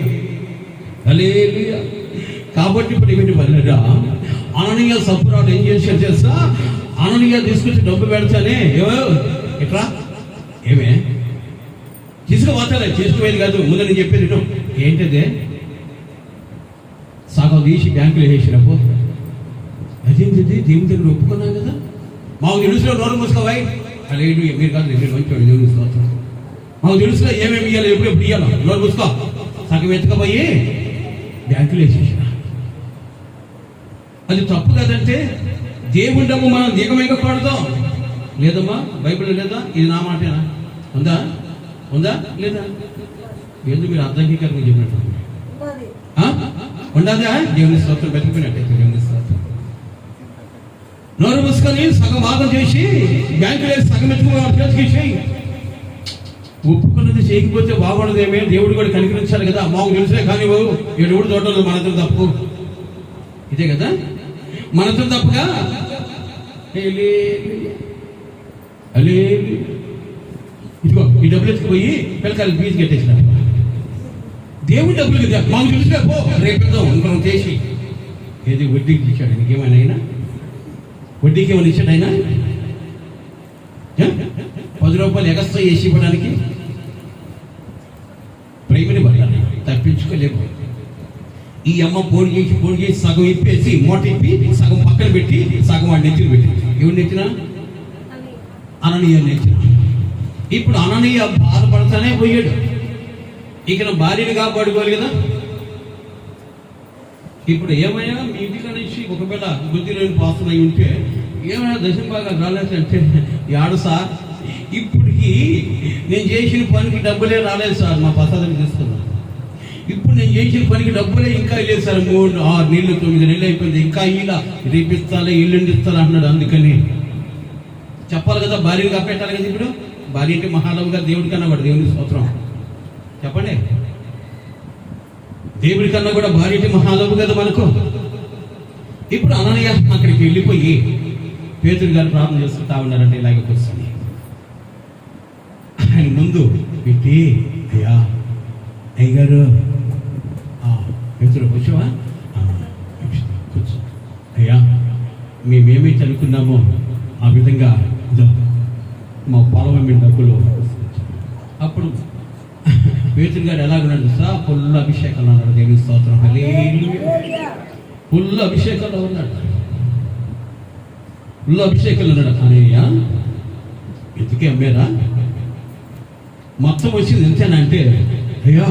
S2: హల్లెలూయా. కాబట్టి ఇప్పుడు ఏమిటి వల్లరా, అననీయ సపురాలు ఏం చేశారు చేస్తా? అననీయ తీసుకొచ్చి డబ్బు పెడతానే. ఎట్లా ఏమే తీసుకుపోతాలే, తీసుకుపోయేది కాదు. ముందు నేను చెప్పేది ఏంటదే? సగం
S1: సగం తీసి బ్యాంకులో వేసినప్పు. అదేంటి దేవుని దగ్గర ఒప్పుకున్నాం కదా, మాకు తెలుసులో నోరు మూసుకోవాయి లేదు మీరు కాదు మీరు మంచివాడు దేవుని స్తోత్రం. మాకు తెలుసులో ఏమేమి ఇవ్వాలి ఎప్పుడు ఇవ్వాలో నోరు మూసుకో. సగం ఎత్తుకపోయి బ్యాంకులో వేసేసిన. అది తప్పు కదంటే దేవుని డబ్బు మనం దిగమేయకూడదు. లేదమ్మా బైబిల్లో లేదా? ఇది నా మాటేనా? ఉందా ఉందా లేదా? ఎందుకు మీరు అర్థంకీకరంగా చెప్పినట్టు ఉండదా? దేవుని స్తోత్రం బతికిపోయినట్టయితే దేవుని స్తోత్రం. నోరు మూసుకొని సగం భాగం చేసి బ్యాంకు వేసి సగం ఎత్తుకుని ఒప్పుకున్నది చేయకపోతే బాగుండదేమే, దేవుడు కూడా కనికరించాలి కదా. మాకు తెలుసులే కానీ బాబు ఏడుగుడు తోటలు మనతో తప్పు, ఇదే కదా మనతో తప్పుగా. ఇదిగో ఈ డబ్బులు ఎత్తుకుపోయి పిల్లకాయలు ఫీజు కట్టేసిన దేవుడి డబ్బులు కదా మాకు తెలుసులే పో రేపు ఇంకొక చేసి. ఏది వడ్డీకి ఇచ్చాడు నీకేమైనా అయినా? వడ్డీకి ఏమైనా ఇచ్చాడు ఆయన? 10 రూపాయలు ఎగస్ట్రా వేసి ఇవ్వడానికి ప్రేమని పడాలి, తప్పించుకోలేము. ఈ అమ్మ పోటీ చేసి సగం ఇప్పేసి మూట ఇప్పి సగం పక్కన పెట్టి సగం వాడి నెత్తిని పెట్టి. ఎవరు నెత్తిన? అననీయ నెత్తిన. ఇప్పుడు అననీయ బాధపడతానే పోయాడు. ఇక నా భార్యని కాపాడుకోవాలి కదా. ఇప్పుడు ఏమైనా మీ ఇంటికి నుంచి ఒకవేళ బుద్ధి లేని పాసన అయి ఉంటే ఏమైనా దశం బాగా రాలేదంటే యాడు సార్ ఇప్పటికి నేను చేసిన పనికి డబ్బులే రాలేదు సార్, మా ప్రసాదం తీసుకున్నాను. ఇప్పుడు నేను చేసిన పనికి డబ్బులే ఇంకా లేదు సార్, 3, 6 నెలలు 9 నెలలు అయిపోయింది, ఇంకా ఇలా రేపిస్తాలే ఇల్లు ఇస్తాను అన్నాడు. అందుకని చెప్పాలి కదా, భార్యని కప్పెట్టాలి కదా. ఇప్పుడు భార్య అంటే మహాలవుగా దేవుడి కన్నా కూడా దేవుని స్తోత్రం చెప్పండి. దేవుడి కన్నా కూడా భార్య అంటే మహాలవు కదా మనకు. ఇప్పుడు అననీయ అక్కడికి వెళ్ళిపోయి పేతురు గారు ప్రార్థన చేసుకుంటా ఉన్నారంటే ఇలాగే కూర్చొని ఆయన ముందు పెట్టి, అయ్యా అయ్యగారు పేతురు కూర్చోవా కూర్చో అయ్యా, మేమేమైతే అనుకున్నామో ఆ విధంగా మా పొలం మీ డబ్బులు. అప్పుడు పేతురు గారు ఎలాగున్నాడు సార్? ఫుల్ అభిషేకంలో ఉన్నాడు. దేవుని స్తోత్రం. హల్లెలూయా. ఫుల్ అభిషేకంలో ఉన్నాడు, ఫుల్ అభిషేకంలో ఉన్నాడు. అనయ్యా ఎందుకే అమ్మేరా? మొత్తం వచ్చింది ఎంతేనంటే, అయ్యా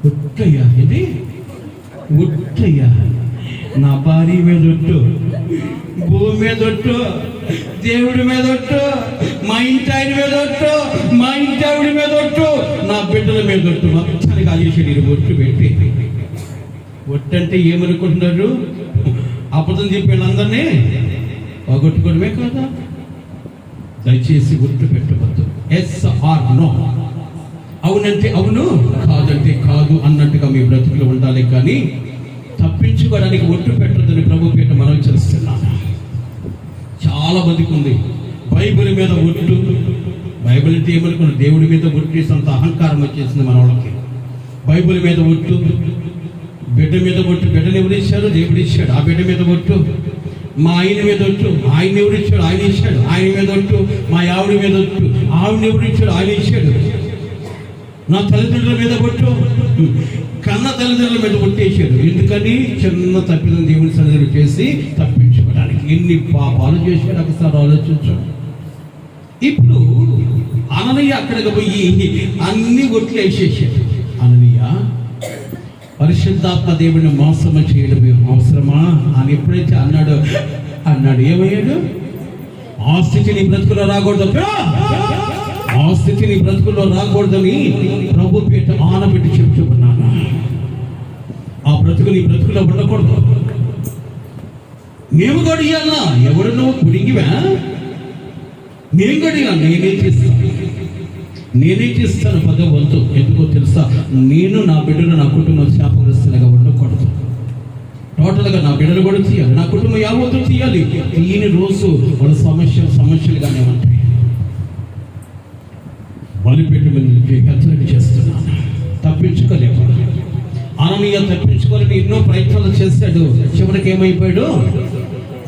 S1: ఒట్టయ్యా, ఇది ఒట్టయ్యా, నా భార్య మీద ఒట్టు, భూమి మీద ఒట్టు, దేవుడి మీద ఒట్టు, మా ఇంటి ఆయన మీద ఒట్టు, మా ఇంటి ఆవిడ మీద ఒట్టు, నా బిడ్డల మీద ఒట్టు, మొత్తానికి ఆదేశాడు ఒట్టు పెట్టి. ఒట్టు అంటే ఏమనుకుంటున్నారు? అబద్ధం చెప్పేళ్ళందరినీ పోగొట్టుకోవడమే కదా. దయచేసి ఒట్టు పెట్టవద్దు. ఎస్ ఆర్ నో, అవునంటే అవును, కాదంటే కాదు అన్నట్టుగా మీ బ్రతుకులు ఉండాలి. కానీ తప్పించుకోవడానికి ఒట్టు పెట్టద్దని ప్రభు పేట మనం చేస్తున్నాను. చాలా బతికి ఉంది బైబిల్ మీద ఒట్టు. బైబిల్ అంటే ఏమనుకున్న దేవుడి మీద ఒట్టు అంత అహంకారం వచ్చేసింది మన వాళ్ళకి. బైబిల్ మీద ఒట్టు, బిడ్డ మీద ఒట్టు. బిడ్డను ఎవరు ఇచ్చారు? దేవుడు ఇచ్చాడు. ఆ బిడ్డ మీద ఒట్టు. మా ఆయన మీద ఒట్టు, ఆయన ఎవరు ఇచ్చాడు? ఆయన ఇచ్చాడు. ఆయన మీద ఒట్టు. మా ఆవిడ మీద ఒట్టు, ఆవిడని ఎవరు ఇచ్చాడు? ఆయన ఇచ్చాడు. నా తల్లిదండ్రుల మీద ఒట్టు, కన్న తల్లిదండ్రుల మీద ఒట్టేశాడు. ఎందుకని? చిన్న తప్పిదం దేవుని సన్నిధిలో చేసి తప్పించుకోవడానికి. ఎన్ని పాపాలు చేశాడు ఒకసారి ఆలోచించాడు. ఇప్పుడు అననీయ అక్కడికి పోయి అన్ని ఒట్లు వేసేసాడు. అననీయ పరిశుద్ధాత్మ దేవుడిని మోసం చేయడం అవసరమా అని ఎప్పుడైతే అన్నాడు ఏమయ్యాడు? ఆ స్థితి నీ బ్రతుకులో రాకూడదు, ఆ స్థితి నీ బ్రతుకుల్లో రాకూడదని ప్రభు పేట ఆనబెట్టి చెప్తున్నాను. ఆ బ్రతుకు నీ బ్రతుకులో ఉండకూడదు. మేము కూడా ఇవ్వాలా? ఎవడు నువ్వు కుడిగివా? నేను కూడా ఇవ్వాలి. నేనే చేస్తాను 10వ వంతు. ఎందుకో తెలుసా? నేను నా బిడ్డలు నా కుటుంబం శాపగ్రస్తులుగా ఉండకూడదు. టోటల్గా నా బిడ్డలు కూడా తీయాలి, నా కుటుంబం యావత్తు తీయాలి. ఈయన రోజు వాళ్ళ సమస్యలుగానే ఉంటాయి. బలిపేట మీద హెచ్చరిక చేస్తున్నాను. తప్పించుకోలేము. అననీయ తప్పించుకోవాలని ఎన్నో ప్రయత్నాలు చేశాడు. చివరికి ఏమైపోయాడు?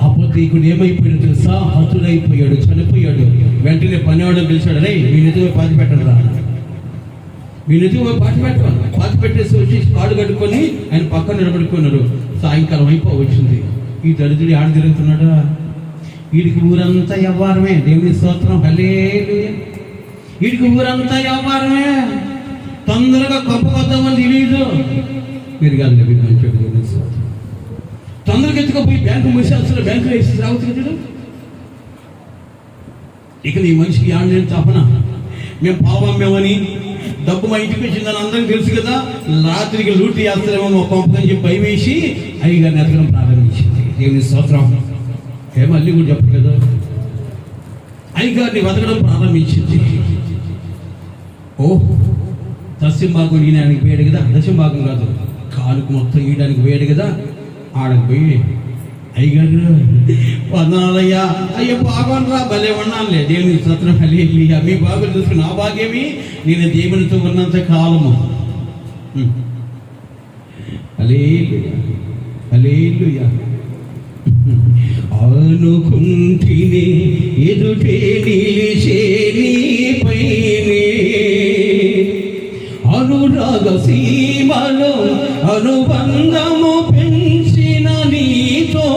S1: అపోతీకుడు ఏమైపోయాడు తెలుసా? హతుడైపోయాడు, చనిపోయాడు. వెంటనే పనివాడు పిలిచాడు, రే మీ నిజమే పాతి పెట్టండి రా. మీ నెత్తి పాతి పెట్టుకోండి. పాతి పెట్టేసి వచ్చి కాడు కట్టుకొని ఆయన పక్కన నిలబడుకున్నారు. సాయంకాలం వచ్చింది. ఈ దరిద్రుడు ఆడ తిరుగుతున్నాడా? వీడికి ఊరంతా వ్యవహారమే. దేవుని స్తోత్రం, హల్లెలూయా. వీడికి ఊరంతా వ్యవహారమే. తొందరగా కొద్దామని తెలియదు. మీరు కాదు మంచివాడు. దేవుని స్తోత్రం. తొందరగా ఎత్తుకపోయి బ్యాంకు మూసేస్తున్న బ్యాంకులో వేసి రావచ్చు. ఇక నీ మనిషికి ఆడలేని తపన. మేము పావమ్మేమని డబ్బు మా ఇంటికి వచ్చిందని అందరికీ తెలుసు కదా. రాత్రికి లూటి చేస్తారేమో మా పంపదని చెప్పి భయం వేసి అయ్యగారిని ఎతకడం ప్రారంభించింది. దేవుని స్తోత్రం. మళ్ళీ కూడా చెప్పలేదు. అయ్యగారిని వెతకడం ప్రారంభించింది. దశం భాగం ఈయనడానికి పోయాడు కదా. దశం భాగం కాదు, కాలుకు మొత్తం ఈయడానికి పోయాడు కదా. ఆడకు పోయి అయ్యగారు వదనాలయ్యా, అయ్యో బాగోనరా, భలే ఉన్నానులే. దేవుని స్తోత్రం, హల్లెలూయా. మీ బాగులు చూసుకుని నా భాగ్యమి నేను దేవునితో ఉన్నంత కాలము. హల్లెలూయా, హల్లెలూయా. అనుకుంటిని ఎదుటే నిలిచే నీపైనే, అనురాగ సీమలో అనుబంధము పెంచిన నీతో,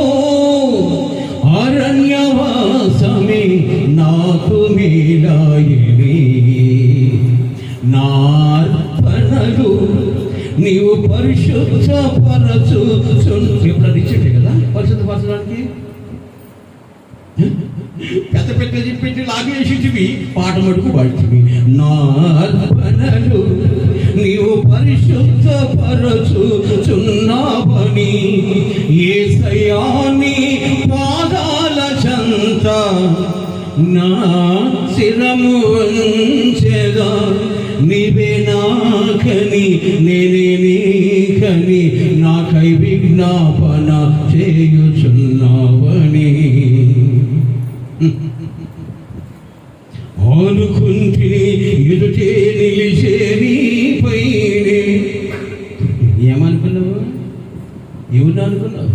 S1: అరణ్యవాసమే నాకు మేలాయని, నార్పణలు నీవు పరిశుద్ధ పరచు. ఎప్పుడు ఇచ్చేటే కదా పరిశుద్ధపరచడానికి. పెద్ద పెద్ద చెప్పి లాగేసిటివి, పాట మటుకు పాడుతుంది. నార్పణలు నీవు పరిశుద్ధ పరచుచున్నావని, యేసయ్యా నీ పాదాల చెంత నా శిరము వంచెదా. నీవే నాకని నేనే నీకని నాకై విజ్ఞాపన చేయుచున్నావని, అనుకుంటిని ఎదుటే నిలిచే నీపైనే. ఏమనుకున్నావు? ఎవరు అనుకున్నావు?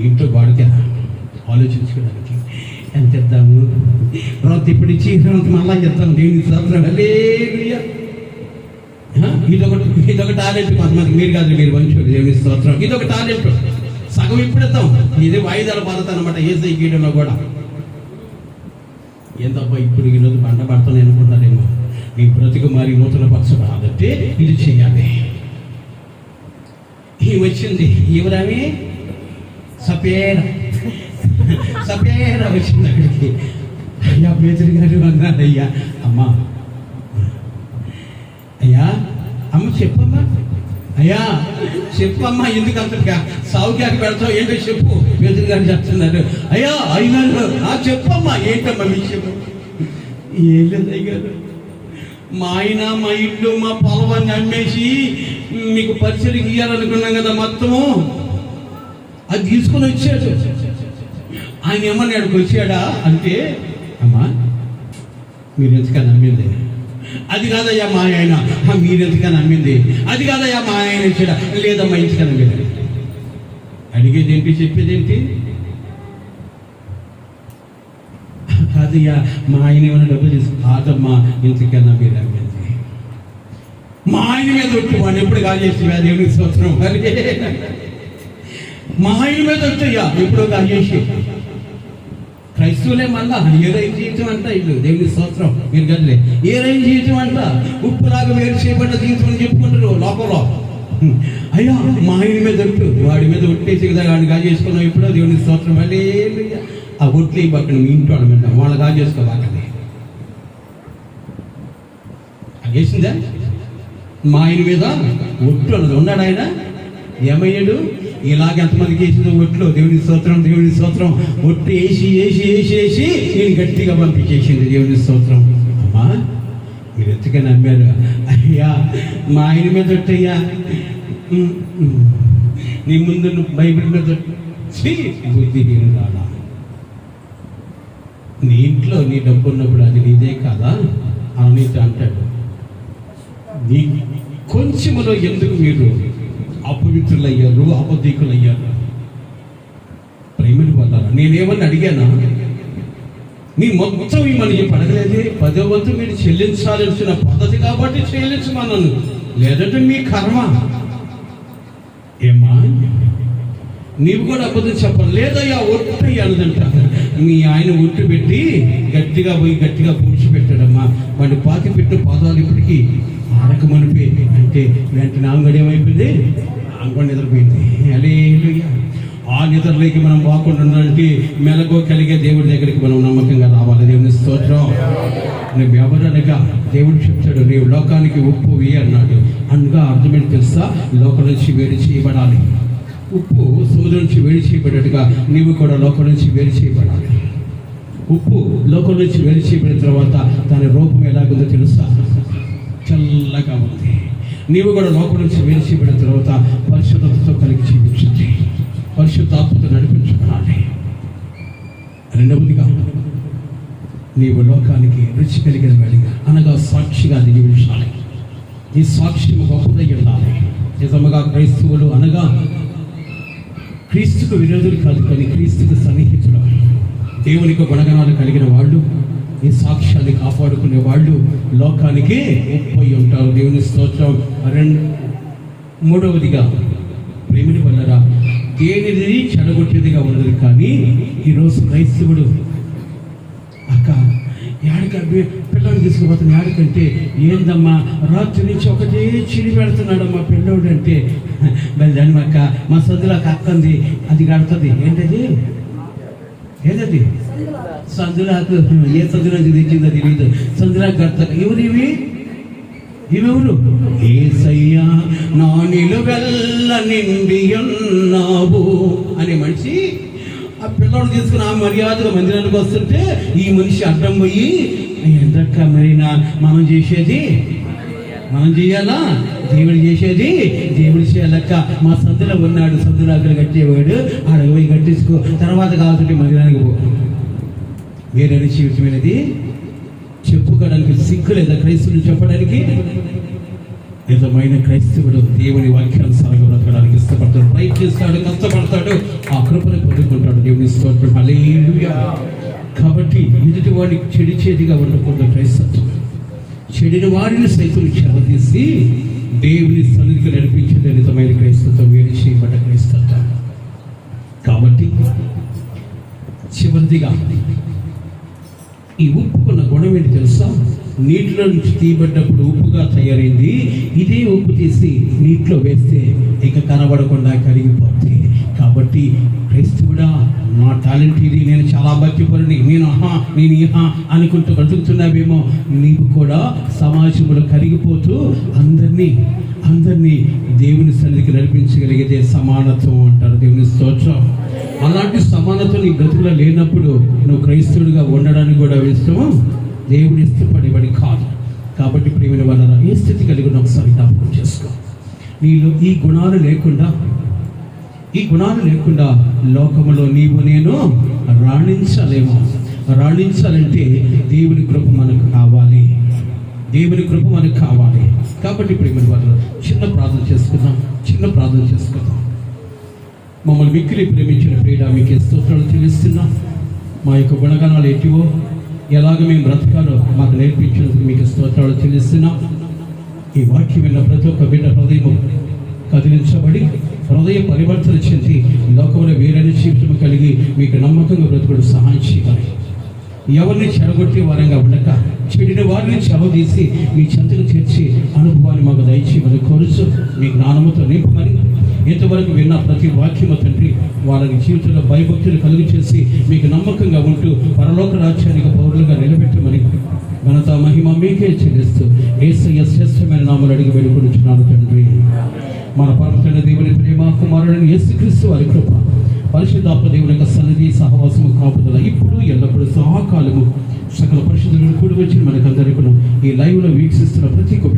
S1: ఇంట్లో బాడిక ఆలోచించుకోవడానికి ఎంత ఇద్దాము, తర్వాత ఇప్పుడు ఇచ్చి మళ్ళా చెప్తాము. దేవుని స్తోత్రం, హల్లెలూయా. ఇదొక టాలెంట్ కొంతమంది. మీరు కాదు, మీరు మంచోడు. దేవుని స్తోత్రం. ఇదొక టాలెంట్. సగం ఇప్పుడు ఇద్దాం. ఇది వాయిదాల పద్ధతి అనమాట. ఏసై గీయడంలో కూడా ఏందబ్బా ఇప్పుడు ఈరోజు పంట పడుతున్నాయి అనుకుంటారేమో. నీ బ్రతుకు మరి నూతన పరచబడాలంటే ఇది చేయాలి. ఈ వచ్చింది ఎవరామి? సపేర వచ్చింది అక్కడికి. అయ్యా పేదరి గారు అన్నాడు. అయ్యా అమ్మా, అయ్యా అమ్మ చెప్పమ్మా, అయ్యా చెప్పమ్మా, ఎందుకు అంత సౌఖ్యానికి పెడతావు ఏంటో చెప్పు. పేదరి గారు చెప్తున్నారు. అయ్యా అయినారు. చెప్పమ్మా, ఏంటమ్మా విషయం? ఏం లేదు అయ్యారు, మా ఆయన మా ఇల్లు మా పొలవాన్ని అమ్మేసి మీకు పరిచయం ఇయ్యాలనుకున్నాం కదా, మొత్తము అది తీసుకొని వచ్చాడు. ఆయన ఏమన్నాడు వచ్చాడా అంటే, అమ్మా మీరు ఎంతగా నమ్మింది? అది కాదయ్యా మా ఆయన. మీరు ఎంతగా నమ్మింది? అది కాదయ్యా మా ఆయన ఇచ్చాడా? లేదమ్మా ఇంతగా నమ్మింది. అడిగేది ఏంటి, చెప్పేది ఏంటి? కాదయ్యా మా ఆయన ఏమైనా డబ్బులు తీసు. కాదమ్మా ఇంతకన్నా మీరు నమ్మింది. మా ఆయన మీద వచ్చి వాడిని ఎప్పుడు కాజేసి దేవునికి స్తోత్రం. మా ఆయన మీద వచ్చయ్యా ఎప్పుడో కాజేసి. క్రైస్తవులే మళ్ళా ఏ రైతు జీవితం అంట ఇల్లు. దేవుని స్తోత్రం. మీరు గదిలే ఏ రైతు జీవితం అంట ఉప్పులాగా వేరు చేయబడ్డ జీవితం అని చెప్పుకుంటారు లోకంలో. అయ్యా మా ఆయన మీద ఒట్టు, వాడి మీద ఒట్టేసి కదా వాడిని కాజేసుకున్నావు ఎప్పుడో. దేవుని స్తోత్రం. మళ్ళీ ఆ ఒట్లు పక్కన మీ ఇంట్లో మీద వాళ్ళు కాజేసుకోవాలండి. అది వేసిందా? మా ఆయన మీద ఒట్టు అన్నది. ఉన్నాడు ఆయన, ఏమయ్యాడు? ఇలాగ ఎంతమందికి వేసిందో ఒట్లు. దేవుని స్తోత్రం, దేవుని స్తోత్రం. ఒట్టు వేసి నేను గట్టిగా పంపించేసింది. దేవుని స్తోత్రం. అమ్మా మీరు ఎంతగా నమ్మారు? అయ్యా మా ఆయన మీద ఒట్టయ్యా, నీ ముందు నువ్వు బైబిల్ మీద బుద్ధి రాదా? నీ ఇంట్లో నీ డబ్బు ఉన్నప్పుడు అది నీదే కాదా అని అంటాడు. నీ కొంచెములో ఎందుకు మీరు అపవిత్రులయ్యారు, అబద్ధీకులయ్యారు? ప్రేమని పొందాలా? నేనేమని అడిగానా?
S2: మీ మొత్తం మనకి పడగలేదే, 10వ వంతు మీరు చెల్లించాల్సిన పద్ధతి కాబట్టి చెల్లించమన్నాను, లేదంటే మీ కర్మ. ఏమా నీవు కూడా అబద్ధం చెప్పాలి, లేదయ్యా ఒట్టయ్యా అన్నదంట. మీ ఆయన ఒట్టు పెట్టి గట్టిగా పోయి గట్టిగా పూడ్చిపెట్టాడమ్మా. వాడిని పాతి పెట్టిన పాదాలు ఇప్పటికీ ఆరకమనిపి అంటే వెంటనే ఆంగడి ఏమైపోయింది, ఆంగడి నిద్రపోయింది. హల్లెలూయా. ఆ నిద్రలోకి మనం పోకుండా ఉండాలంటే మెలకువ కలిగే దేవుడి దగ్గరికి మనం నమ్మకంగా రావాలి. దేవుని స్తోత్రం. నువ్వు ఎవరనగా దేవుడు చెప్తాడు, నీవు లోకానికి ఉప్పు వేయి అన్నాడు. అనగా అర్థమేంటి తెలుసా? లోకం నుంచి వేరు చేయబడాలి. ఉప్పు సముద్రం నుంచి వేడి చేయబడ్డట్టుగా నీవు కూడా లోకం నుంచి వేడి చేయబడాలి. ఉప్పు లోకం నుంచి వేడి చేయబడిన తర్వాత దాని రూపం ఎలాగుందో తెలుసా? చల్లగా ఉంది. నీవు కూడా లోకం నుంచి వేడి చేయబడిన తర్వాత పరిశుద్ధతతో కలిగి జీవించండి, పరిశుద్ధాత్మతో నడిపించబడాలి. రెండవదిగా నీవు లోకానికి రుచి కలిగిన వాడిగా అనగా సాక్షిగా జీవించాలి. ఈ సాక్ష్యం గొప్పదై ఉండాలి. నిజముగా క్రైస్తవులు అనగా క్రీస్తుకు విరోధులు కాదు, కానీ క్రీస్తుకు సన్నిహితులు, దేవునికి గుణగణాలు కలిగిన వాళ్ళు, ఈ సాక్ష్యాన్ని కాపాడుకునే వాళ్ళు లోకానికి ఉప్పై ఉంటారు. దేవుని స్తోత్రం. మూడవదిగా ప్రేమిని వల్లరా దేనిది చెడగొట్టేదిగా ఉండదు. కానీ ఈరోజు క్రైస్తవుడు అక్క యాడికి పిల్లలు తీసుకుపోతాను, యాడికంటే ఏందమ్మా రాత్రి నుంచి ఒకటే చిడి పెడుతున్నాడమ్మా పిల్లోడు అంటే, దాని అక్క మా సందులోకి అక్కంది అది కడుతుంది. ఏంటది ఏదది సందులాకు, ఏ సందులోకి తెచ్చిందో తెలియదు, సందులాకు కడతారు. ఎవరివి ఇవెవరు? యేసయ్యా నా నిలువెల్ల నిండి ఉన్నావు అనే మనిషి ఆ పిల్లోడు తీసుకుని ఆ మర్యాదగా మందిరానికి వస్తుంటే ఈ మనిషి అడ్డం పోయి, ఎంతక్క మరి మనం చేసేది మనం చేయాలా, దేవుడు చేసేది దేవుడు చేయాలక్క. మా సందులో ఉన్నాడు, సందులో అక్కడ కట్టేవాడు, ఆడ పోయి కట్టించుకో, తర్వాత కావాల్సింటే మందిరానికి పో. వేరే జీవితమైనది చెప్పుకోవడానికి సిగ్గు లేదా క్రైస్తవులు చెప్పడానికి? నిజమైన క్రైస్తవుడు దేవుని వాక్యానుసారంగా బ్రతకడానికి ఇష్టపడతాడు, ప్రయత్నిస్తాడు, కష్టపడతాడు, ఆ కృపను పొందుకుంటాడు. దేవుని స్తోత్రం. హల్లెలూయా. కాబట్టి ఎదుటి వాడికి చెడిచేదిగా ఉండకూడదు క్రైస్తత్వం. చెడిన వారిని సైతం క్షమతీసి దేవుని సన్నిధికి నడిపించేది నిజమైన క్రైస్తత్వం, వేడి చేయబడ్డ క్రైస్తత్వం. కాబట్టి చివరిదిగా ఈ ఉప్పుకున్న గుణం ఏంటి తెలుసా? నీటిలో నుంచి తీయబడ్డప్పుడు ఉప్పుగా తయారైంది. ఇదే ఉప్పు తీసి నీటిలో వేస్తే ఇక కనబడకుండా కరిగిపోతుంది. కాబట్టి క్రైస్తవుడా, నా టాలెంట్ ఇది, నేను చాలా భక్తిపరుని, నేను ఇహా అనుకుంటూ బ్రతుకుతున్నావేమో. నీవు కూడా సమాజంలో కరిగిపోతూ అందరినీ దేవుని సన్నిధికి నడిపించగలిగితే సమానత్వం అంటారు. దేవుని స్తోత్రం. అలాంటి సమానత్వం నీ బ్రతుకులో లేనప్పుడు నువ్వు క్రైస్తవుడిగా ఉండడానికి కూడా ఇష్టము దేవుడు ఇష్టపడేవాడి కాదు. కాబట్టి ప్రియమైన వాళ్ళ ఏ స్థితి కలిగి ఒకసారి జ్ఞాపకం చేసుకో. నీలో ఈ గుణాలు లేకుండా లోకములో నీవు నేను రాణించలేము. రాణించాలంటే దేవుని కృప మనకు కావాలి. కాబట్టి ప్రియమైన వాళ్ళు చిన్న ప్రార్థన చేసుకుందాం. మమ్మల్ని మిక్కిలి ప్రేమించిన ప్రియుడా, మీకే స్తోత్రాలు చెల్లిస్తున్నాం. మా యొక్క గుణగణాలు ఎటివో, ఎలాగ మేము బ్రతకాలో మాకు నేర్పించినందుకు మీకు స్తోత్రాలు చెల్లిస్తున్నాం. ఈ వాక్యం విన్న ప్రతి ఒక్క బిడ్డ హృదయం కదిలించబడి హృదయ పరివర్తన చెంది లోకంలో వేరైన జీవితం కలిగి మీకు నమ్మకంగా బ్రతుకుడు సహాయం చేయాలి. ఎవరిని చెడగొట్టే వారంగా ఉండక చెడిన వారిని చెలదీసి మీ చెంతకు చేర్చి అనుభవాన్ని మాకు దయచేయమని కోరుచు మీ జ్ఞానముతో నింపమని, ఇంతవరకు విన్న ప్రతి వాక్యము తండ్రి వాళ్ళని జీవితంలో భయభక్తులు కలుగు చేసి మీకు నమ్మకంగా ఉంటూ పరలోక రాజ్యానికి పౌరులుగా నిలబెట్టమని ఘనత మహిమ మీకే చెల్లిస్తూ యేసయ్య శ్రేష్టమైన నామములో అడిగి వేడుకొనుచున్నాను తండ్రి. మన పరమ దేవుని ప్రేమ, కుమారుడైన యేసుక్రీస్తు వారి కృప, పరిశుద్ధాత్మ దేవుని యొక్క సన్నిధి సహవాసము కాపుదల ఇప్పుడు ఎల్లప్పుడూ సహాకాలము సకల పరిశుద్ధులను కూడి వచ్చి మనకందరికీ ఈ లైవ్లో వీక్షిస్తున్న ప్రతి ఒక్క